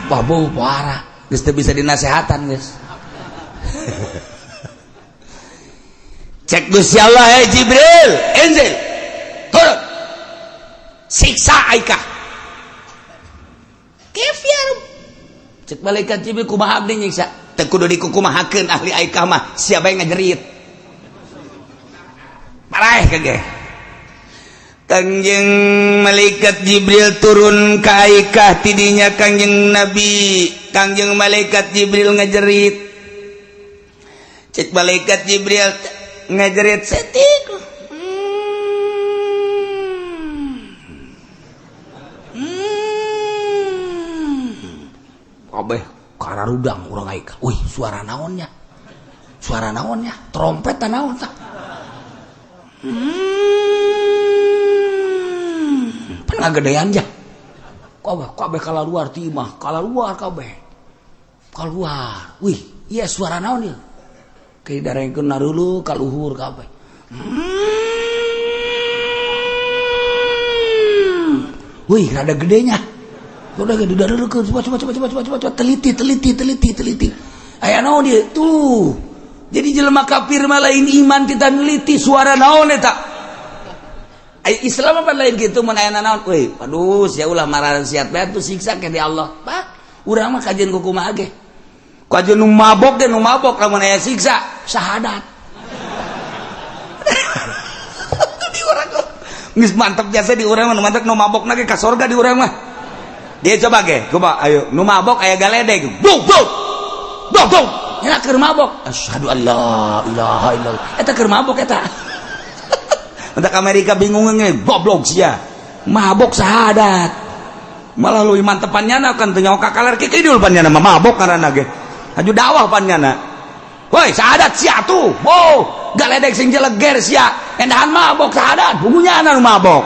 wah bau parah geus teu bisa dinasehatan geus cek Gusti Allah Jibril enzil turun siksa Aikah kefir cek malaikat Jibril kumaha abdi nyiksa teu kudu dikukumahakeun ahli Aikah mah siapa yang ngajerit paraeh kage Kangjeng malaikat Jibril turun ka Aikah tidinya Kangjeng Nabi Kangjeng malaikat Jibril ngajerit cek malaikat Jibril ngajerit setik kabeh kararudang urang Aikah wih suara naonnya trompet ta naon tah pan ngagedean jah kabeh kalaluar ti imah kalaluar kabeh kaluar wih iya suara naon ieu kayak darengkeun narulu ka luhur kabeh. Wih, rada gedenya. Udah gede dareukeun coba teliti. Aya naon dieu? Tuh. Jadi jelema kafir mah lain iman kita neliti suara naon eta. Islam apa lain gitu mun aya naon? Wih, aduh sia ulah marahan siat bae tuh siksa ke di Allah. Pak, urang mah kajian ku kumaha ge. Kajian nu mabok lamun aya siksa syahadat. Di urang geus mantep jasa di urang mah mantep nu mabokna ge ka surga di urang mah. Dia coba ge, coba ayo nu mabok aya galedeg. Buk. Nya keur mabok. Asyhadu an la ilaha illallah. Eta keur mabok eta. Entak Amerika bingung ge, goblok sia. Mabok syahadat. Malah leuwih mantepannya kan teu nyawa kakaler ki kidul panjana mah mabok karana ge. Aju dakwah panjana. Woi, syahadat sia tuh. Oh, galedeg sing jeleger sia. Endahan mabok syahadat, bukunya anu mabok.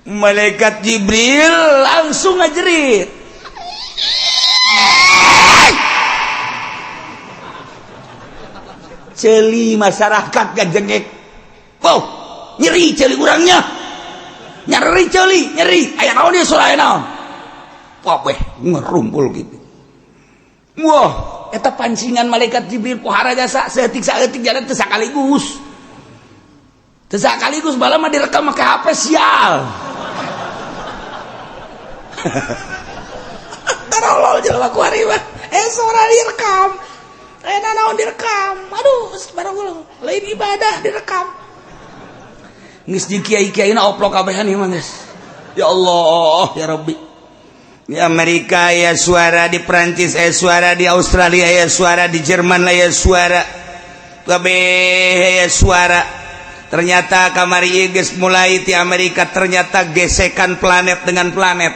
Malaikat Jibril langsung ngajerit. Celi masyarakat gajengek. Oh, nyeri celi urangnya. Nyeri. Aya naon dia surah naon? Wabeh ngerumpul gitu. Wah, eta pancingan malaikat Jibril pohara jasa saeutik jalan teu sakaligus. Teu sakaligus bala mah direkam make HP sial. Tarolol jelema ku ari mah. Suara direkam. Naon direkam. Aduh, barang ulang. Lain ibadah direkam. Geus di kiai-kiaina oplok kabehan ieu mah geus. Ya Allah, ya Rabbi. Di Amerika ya suara, di Prancis ya suara, di Australia ya suara, di Jerman ya suara, kabeh ya suara. Ternyata kamari geus mulai di Amerika ternyata gesekan planet dengan planet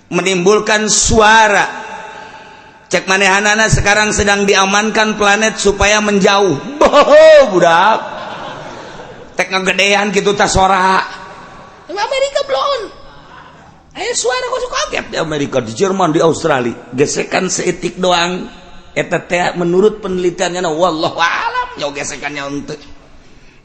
menimbulkan suara. Cek manehanana sekarang sedang diamankan planet supaya menjauh. Boh, budak. Tek ngagedean kitu tah sora. Amerika blon. Suara kok kaget di Amerika, di Jerman, di Australia. Gesekan seetik doang. Eta teh menurut penelitiannya wallahu alam nya gesekannya henteu.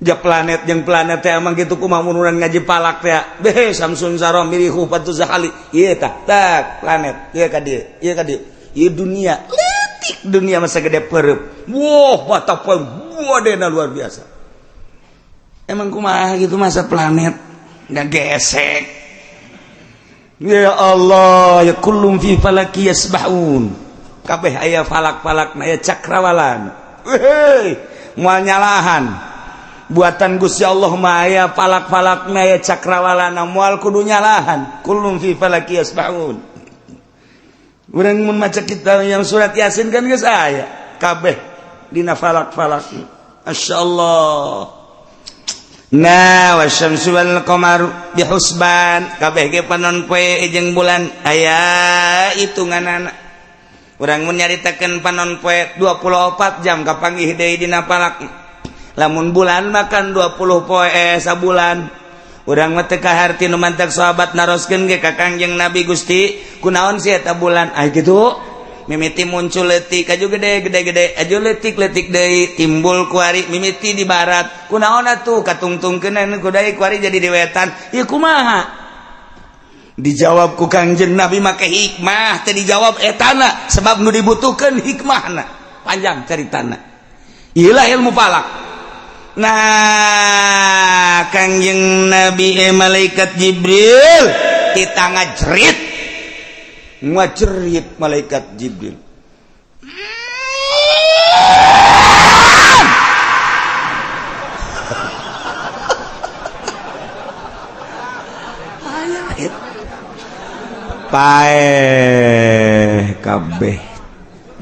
Ja planet jeung planet teh emang kitu kumaha mun ngaji palak teh. Beh Samsun Sarom mirihu patu zakali. Ieu tah tak planet. Ieu ka dieu, ieu ka dieu. Ieu dunia. Letik dunia masa gede pereup. Wah, batapun wadena luar biasa. Emang kumaha gitu masa planet enggak gesek. Ya Allah, ya kullum fi falaki yasbahun. Kabeh aya falak-falakna aya cakrawalan. Hei, moal nyalahan buatan Gusti Allah mah aya falak-falakna aya cakrawalana moal kudu nyalahan kullum fi falaki yasbahun. Urang mun maca kita yang surat Yasin kan geus aya kabeh dina falak-falak. Masyaallah. Nah wasyamsu wal qamaru bihusban kabeh ge panon poe jeung bulan aya hitunganana. Urang mun nyaritakeun panon poe 24 jam kapanggih deui dina falak. Lamun bulan makan 20 poe sabulan. Urang mah teu kaharti nu mantak sahabat naroskeun ge ka Kangjeng Nabi Gusti kunaon sih eta bulan kitu. Mimiti muncul leutik aju gede aju leutik deui timbul kuari mimiti di barat kunaon atuh katungtungkeun ku deui kuari jadi di wetan ieu kumaha dijawab ku Kangjeng Nabi make hikmah teu dijawab etana sebab nu dibutuhkeun hikmahna panjang caritana ieu lah ilmu falak. Nah Kangjeng Nabi malaikat Jibril kita ngajrit ngajerit malaikat Jibril pae kabeh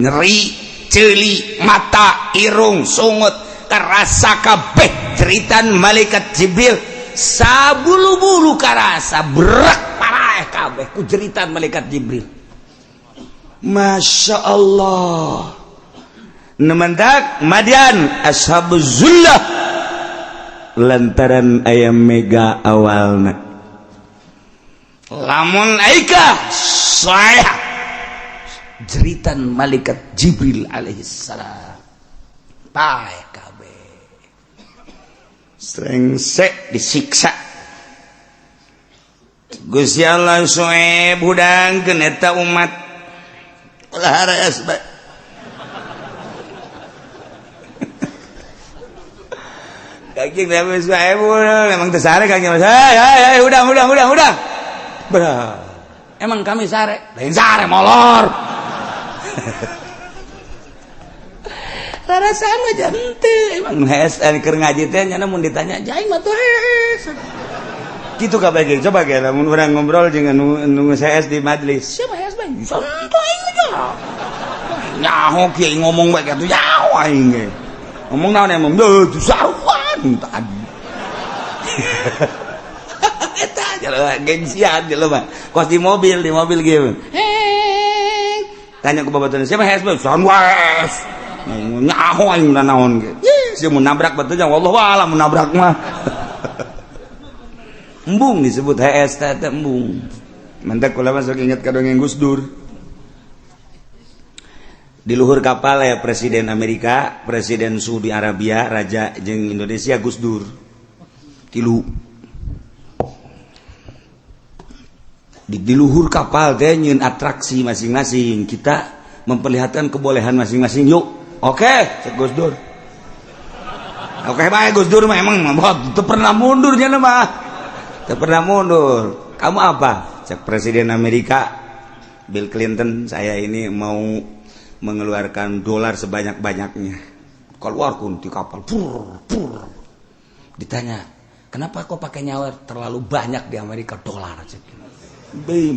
nyeri ceuli mata irung sungut karasa kabeh jeritan malaikat Jibril sabulu-bulu karasa berak parah kabeh ku jeritan malaikat Jibril. Masya Allah. Nemandak madian ashabuz zullah lantaran ayam mega awalna. Lamun aika saya jeritan malaikat Jibril alaihissalam. Pae kabeh. Strengsek disiksa. Gusti Allah soe budangkeun eta umat ulah hareas bae. Kaki Nabi soe memang teu sare kaki Mas. Hai udah. Bra. Emang kami sare? Lain sare molor. Rarasan aja henteu emang hees keur ngaji teh nya mun ditanya jaing mah teu hees. Kitu kabeh ge coba ge lamun urang ngobrol jeung anu hees di majelis. Siapa hees bae? Santai aja. Nyaho kieu ngomong bae kitu nyaho aing ge. Ngomong naon emang duh saruan tadi. Eta jalan gengsian jelema. Kos di mobil ge. Tanya ku babaturan siapa hees bae? Sanwes. Nyaho aing naon ge. Sia mun nabrak batu nya wallahu a'lam mun nabrak mah. Embung disebut HS teh embung. Mantak kula masuk ingat ka dongeng Gus Dur. Di luhur kapal ya presiden Amerika, presiden Saudi Arabia, raja jeung Indonesia Gus Dur. Tilu. Di luhur kapal teh nyieun atraksi masing-masing. Kita memperlihatkan kebolehan masing-masing. Yuk. Oke, cek Gus Dur. Oke bae Gus Dur mah emang teu pernah mundur nya mah. Teu pernah mundur. Kamu apa? Cek presiden Amerika Bill Clinton, saya ini mau mengeluarkan dolar sebanyak-banyaknya. Keluarkan di kapal. Pur. Ditanya, kenapa kok pakai nyawer terlalu banyak di Amerika dolar?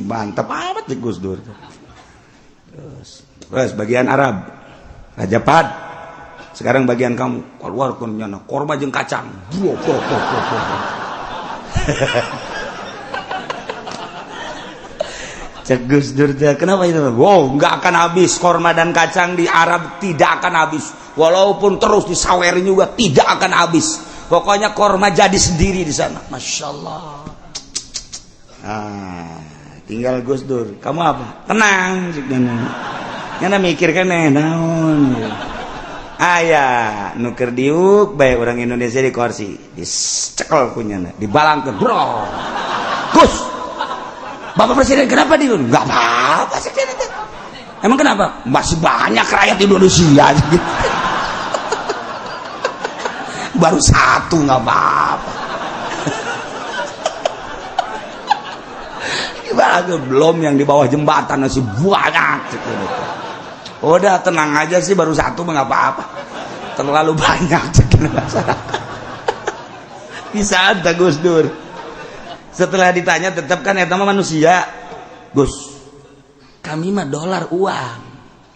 Mantap amat di Gus Dur. Terus bagian Arab, Raja Fahad. Sekarang bagian kamu, keluarkan nyana korma jeung kacang. Cek Gus Dur, kenapa itu? Wow, nggak akan habis korma dan kacang di Arab, tidak akan habis. Walaupun terus disawerin juga tidak akan habis. Pokoknya korma jadi sendiri di sana. Masya Allah. Tinggal Gus Dur. Kamu apa? Tenang, cik Nana. Nyana mikirkan naon. Ayah, nuker diuk, baik orang Indonesia di kursi, dicekel punyana, dibalangkan, bro. Gus, Bapak Presiden kenapa di Indonesia? Gak apa-apa sih. Emang kenapa? Masih banyak rakyat Indonesia. Baru satu gak apa-apa. Belum yang di bawah jembatan masih banyak. Udah tenang aja sih, baru satu mah gak apa-apa. terlalu banyak masyarakat. Bisa ada Gus Dur. Setelah ditanya tetap kan eta mah manusia. Gus, kami mah dolar uang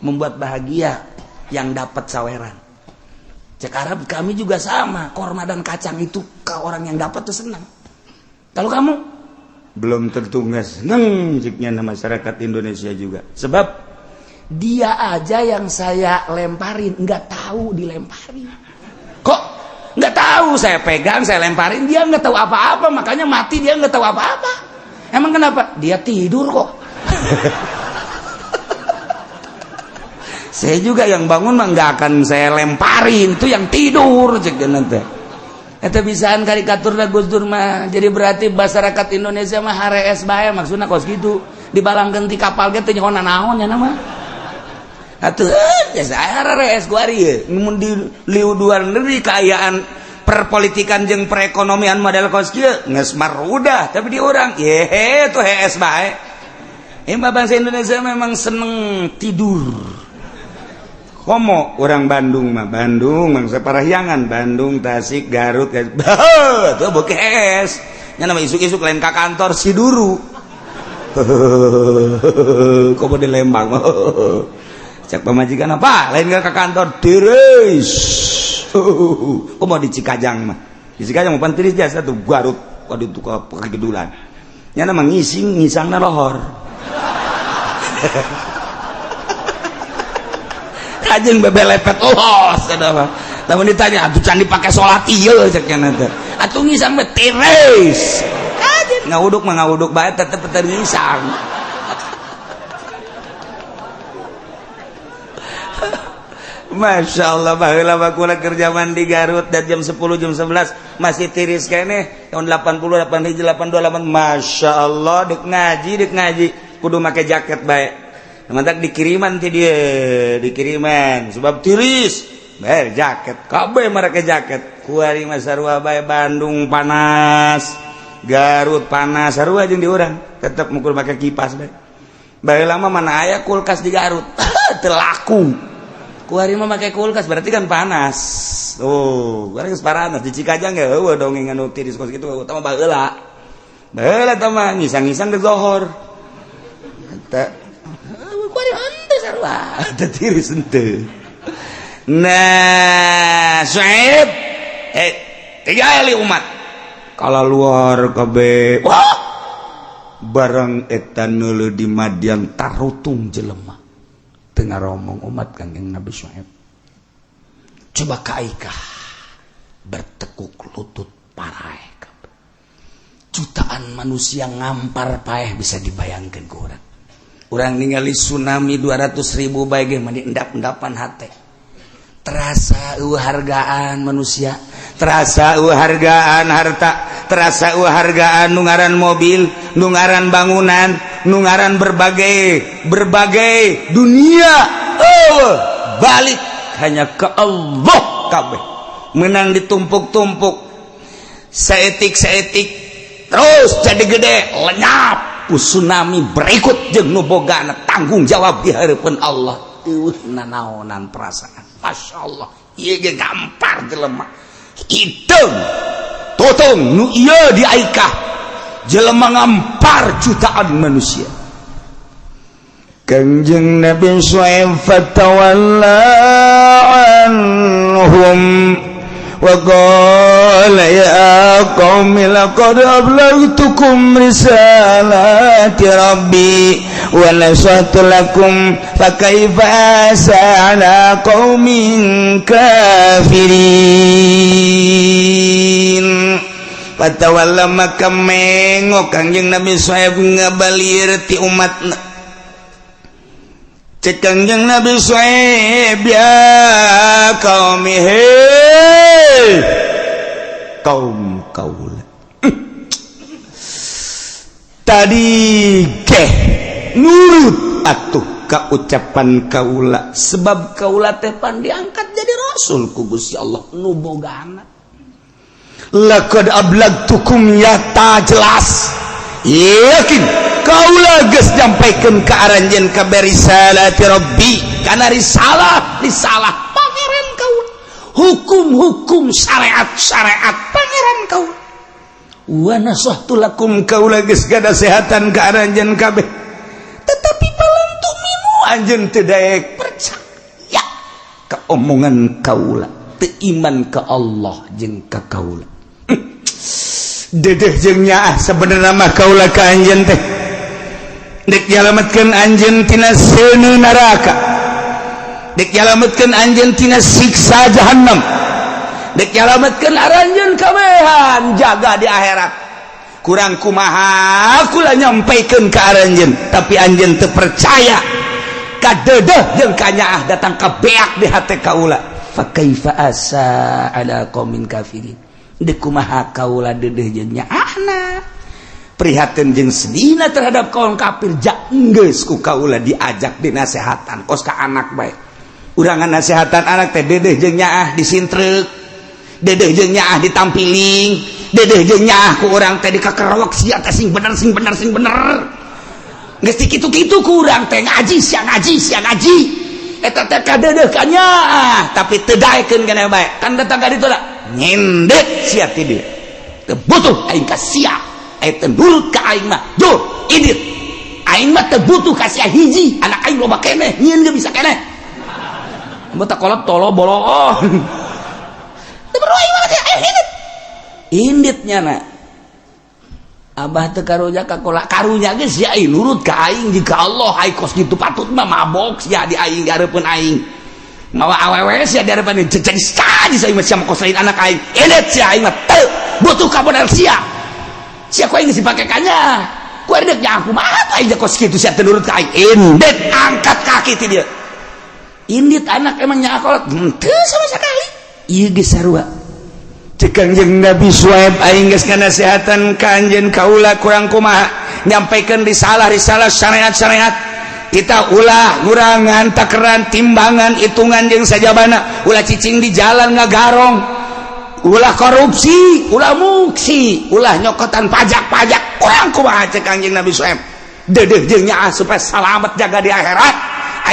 membuat bahagia yang dapat saweran. Cek Arab kami juga sama, korma dan kacang itu ke orang yang dapat tuh senang. Kalau kamu belum tentu nggak senang jiknya masyarakat Indonesia juga. Sebab dia aja yang saya lemparin nggak tahu dilemparin. Kok nggak tahu saya pegang, saya lemparin, dia nggak tahu apa-apa, makanya mati dia nggak tahu apa-apa. Emang kenapa? Dia tidur kok. Saya juga yang bangun mah nggak akan saya lemparin, itu yang tidur cek nanti. Eta bisaan karikatur lah Gus Dur mah. Jadi berarti masyarakat Indonesia mah harees bae maksudna kos gitu. Dibalangkeun ti kapal ge teh nyaho naon nya nama. Atuh ya saya harees ku ari ye. Mun di liu luar negeri kaayaan perpolitikan jeung perekonomian model kos kieu geus marudah, tapi di urang ye tuh hees bae. Bangsa Indonesia memang seneng tidur. Komo orang Bandung mah, Bandung bangsa Parahyangan, Bandung, Tasik, Garut, tuh bokes. Nya nama isuk-isuk lain ka kantor si duru. Komo di Lembang. Cek pamajikan apa? Lain ka kantor tiris. Komo di Cikajang mah. Di Cikajang mah tiris jasa tuh Garut, waduh tuh kegedulan. Nya nama ngisangna lohor. Ajeng bebelepet los ada mah. Lamun ditanya atuh can dipake salat ieu cek nya teh. Atuh ngisang mah tiris. Ajeng ngauduk mah ngauduk bae tetep teu ngisang. Masya Allah baheula bakulah kerja mandi Garut dan jam 10 jam 11 masih tiris keneh tahun 80 8 hiji 82 8 Masya Allah dek ngaji kudu make jaket bae. Mantak dikiriman ti dia, dikiriman sebab tiris, bayar jaket, kabeh mereka jaket. Kuari mah sarua bae Bandung panas, Garut panas, sarua jeung di urang, tetep mukul make kipas bae. Bae lama mana aya kulkas di Garut, teu laku. Kuari mah make kulkas berarti kan panas. Oh, kuari geus panas di Cikajang ge heueuh dongeng anu tiris kos kitu utama baheula. Baheula tah mah ngisang-ngisang geus zohor. Eta ada tiris ente. Nah, Syuaib, tiga kali umat. Kalau luar kabe, wah, barang etan neuleuh di Madian tarutung jelema. Tengah romong umat Kangjeng Nabi Syuaib. Coba kaikah bertekuk lutut paraeh. Jutaan manusia ngampar paeh bisa dibayangkan ke urang. Urang ningali tsunami 200.000 bae ge mah endap-endapan hate. Terasa hargaan manusia, terasa hargaan harta, terasa hargaan nungaran mobil, nungaran bangunan, nungaran berbagai dunia. Balik hanya ke Allah kabeh. Menang ditumpuk-tumpuk. Seetik terus jadi gede, lenyap. Tsunami berikut jeung nu bogana tanggung jawab di hareupeun Allah. Nanaonan perasaan. Masya Allah. Ieu ge gampar jelema. Hideung totong nu ieu diaikah jelema ngampar jutaan manusia. Kangjeng Nabi Syuaib fatawalla anhum wa qala ya qaumi laqad ablaghtukum risalati rabbi wa nasahtu lakum fa kaifa sa'ala qaumin kafirin. Patawalla maka mengok Kangjeng Nabi Syuaib ngabalir ti umatna. Cek Kangjeng Nabi Syuaib ya qaumi kaum kaula. Tadi keh nurut atuh ka ucapan kaula sebab kaula teh pan diangkat jadi rasul ku Gusti Allah nu bogana. Laqad ablagtukum ya ta jelas yakin kaula geus nyampaikeun ka aranjeun ka risalati rabbi kana risalah pangeran kaula hukum-hukum syariat-syariat pangeran kaula. Wa nasahtu lakum kaula geus gada sehatan ka aranjeun kabeh. Tetapi palan tuminu anjeun teu daek percaya ka omongan kaula, teu iman ka Allah jeung ka kaula. Dedeh jeung nyaah sabenerna mah kaula ka anjeun teh dek nyalametkeun anjeun tina seuneu neraka, dek nyalametkeun anjeun tina siksa jahannam, dek nyalametkeun aranjeun kabehan jaga di akhirat. Kurang kumaha kula nyampaikeun ka aranjeun tapi anjeun teu percaya ka dedeh jeung ka nyaah datang ka beak di hate kaula. Fa kaifa asa ala qaumin kafirin. Dek kumaha kaula dedeh jeung nyaahna prihatin jeung sedihna terhadap kaum kafir jak enggeus ku kaula diajak dinasehatan kos ka anak bae. Urang nasehatan anak teh dedeh jeung nyaah disintreuk, dedeh jeung nyaah ditampiling, dedeh jeung nyaah ku urang teh dikakerowok sia teh sing bener sing bener sing bener. Geus kitu-kitu ku urang teh ngaji sia ngaji. Eta teh ka dedeh ka nyaah tapi teu daekeun kana bae. Kan datang ka ditu da nyendek sia ti dieu. Teu butuh aing ka sia. Eta nurut ka aing mah duh indit aing mah teu butuh ka sia hiji anak aing loba keneh nyieun ge bisa keneh beuta kolot tolo boloon teu perlu aing mah indit inditnya na abah teu karunya ka karunya ge sia aing nurut ka aing jika Allah ai kos kitu patut mah mabok sia di aing gareupeun aing mawa awewe sia di hareupeun jadi saji saya mah sia kos lain anak aing indit sia aing mah teu butuh ka modal sia sia ku aing geus dipake kanya ku edek nya aku mah aing kos kitu sia teu nurut ka aing indit angkat kaki ti dieu indit anak emang nya kolot teu sama sakali ieu geus sarua cek Kangjeng Nabi Syuaib aing geus nganasehatan ka anjeun kaula kurang kumaha nyampaikeun risalah syariat-syariat kita ulah ngurangan takeran timbangan hitungan jeung sajabana ulah cicing di jalan ngagarong ulah korupsi, ulah muksi, ulah nyokotan pajak-pajak kurang kumaha cek Kangjeng Nabi Syuaib dedeh jeung nyaah supaya salamet jaga di akhirat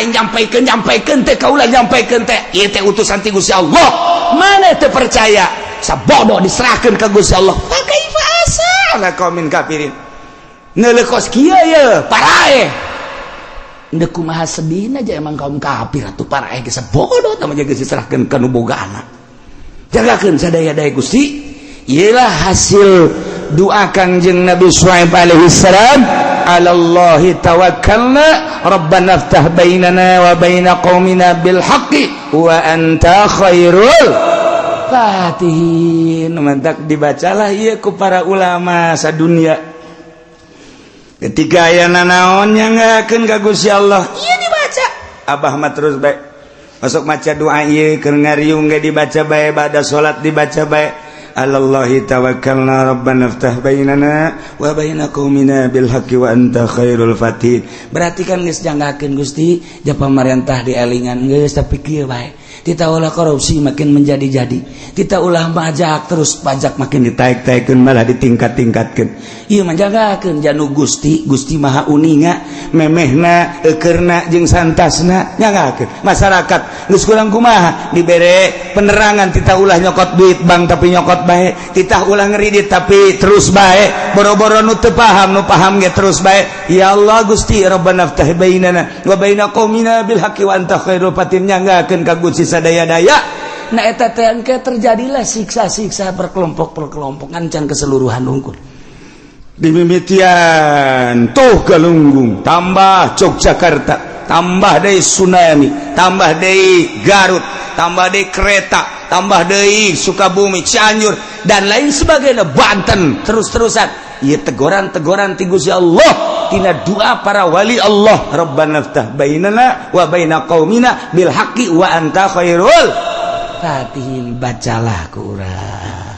aing nyampaikeun teh kaula nyampaikeun teh ieu teh utusan ti Gusti Allah mana teu percaya sabodo diserahkeun ka Gusti Allah fa kaifa asa ala qaumin kafirin neulekos kieu ye parae endeu kumaha sedihna aja emang kaum kafir atuh parae ge sabodo tah geus diserahkeun ka nu bogaana. Jagakeun sadaya-daya Gusti. Ialah hasil doa Kangjeng Nabi Syuaib alaihi salam, "Alallahi tawakkalna, Rabbana iftah bainana wa baina qaumina bil haqqi wa anta khairul fatihin." Mantak dibacalah ieu ku para ulama sadunya. Ketika aya nanaon nyanggakeun ka Gusti Allah, ieu dibaca. Abah mah terus bae masuk maca doa ieu keur ngariung ge dibaca bae bada salat dibaca bae alallahi tawakkalna rabbana iftah bainana wa baina qaumina bil haqqi wa anta khairul fatihin. Berarti kan geus janggakeun Gusti ja pamarentah dielingan geus tapi kieu bae kita ulah korupsi makin menjadi-jadi kita ulah pajak terus pajak makin ditaik-taikeun malah ditingkat-tingkatkeun ieu mah jagakeun janu Gusti maha uninga memehna eukeurna jeung santasna jagakeun masyarakat geus kurang kumaha dibere penerangan kita ulah nyokot duit bank tapi nyokot bae kita ulah ngeridit tapi terus bae boro-boro nu teu paham nu paham ge terus bae ya Allah Gusti Rabbana iftah bainana wa baina qaumina bil haqqi wa anta khairul fatihin nyanggakeun ka Gusti sadaya-daya na eta teh engke terjadilah siksa-siksa berkelompok ngan keseluruhan unggul dimimitian tuh Galunggung tambah Yogyakarta tambah deui tsunami tambah deui Garut tambah deui kereta tambah deui Sukabumi Cianjur dan lain sebagainya Banten terus-terusan ieu teguran-teguran ti Gusti Allah tina doa para wali Allah Rabbana iftah bainana wa baina qaumina bil haqqi wa anta khairul fatihin bacalah ku urang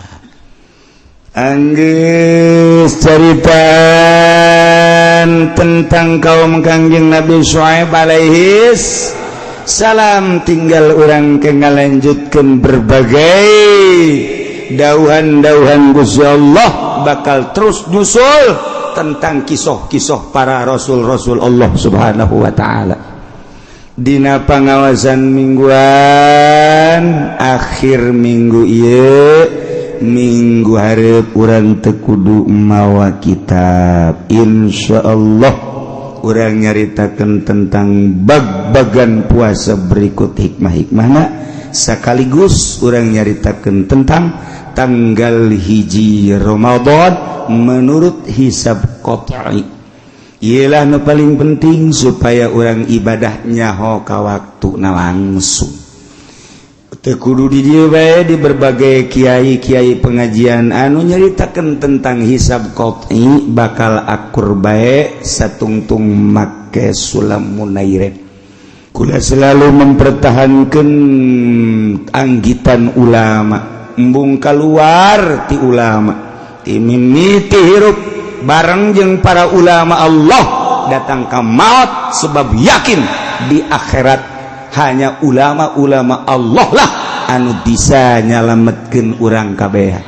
anggeus caritaan tentang kaum Kangjeng Nabi Syuaib alaihi salam tinggal urang ke ngalanjutkeun berbagai dauhan-dauhan Gusti Allah bakal terus nyusul tentang kisah-kisah para rasul-rasul Allah Subhanahu wa taala. dina pangawasan mingguan akhir minggu ieu minggu hareup urang teu kudu mawa kitab insyaallah urang nyaritakeun tentang bag-bagan puasa berikut hikmah-hikmahna sekaligus urang nyaritakeun tentang tanggal hiji Ramadan menurut hisab qat'i. Ialah nu paling penting supaya orang ibadahnya ka waktuna langsung. Teu kudu di dieu bae di berbagai kiai-kiai pengajian anu nyaritakeun tentang hisab qat'i bakal akur bae satungtung make sulam munairet. Kula selalu mempertahankan anggitan ulama, embung keluar ti ulama, ti mimiti hirup bareng jeung para ulama Allah datang ke maut sebab yakin di akhirat hanya ulama-ulama Allah lah anu bisa nyalametkeun urang kabeh.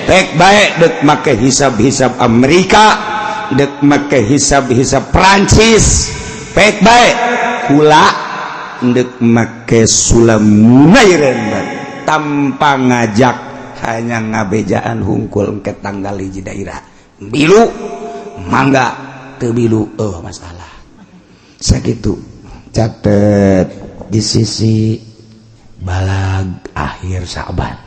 Tek bae dek make hisab-hisab Amerika, dek make hisab-hisab Prancis, pek bae kula dek make sulam munairen tanpa ngajak hanya ngabejaan hungkul ke tanggal hiji daerah bilu mangga teu bilu masalah sakitu catet di sisi balag akhir Sa'ban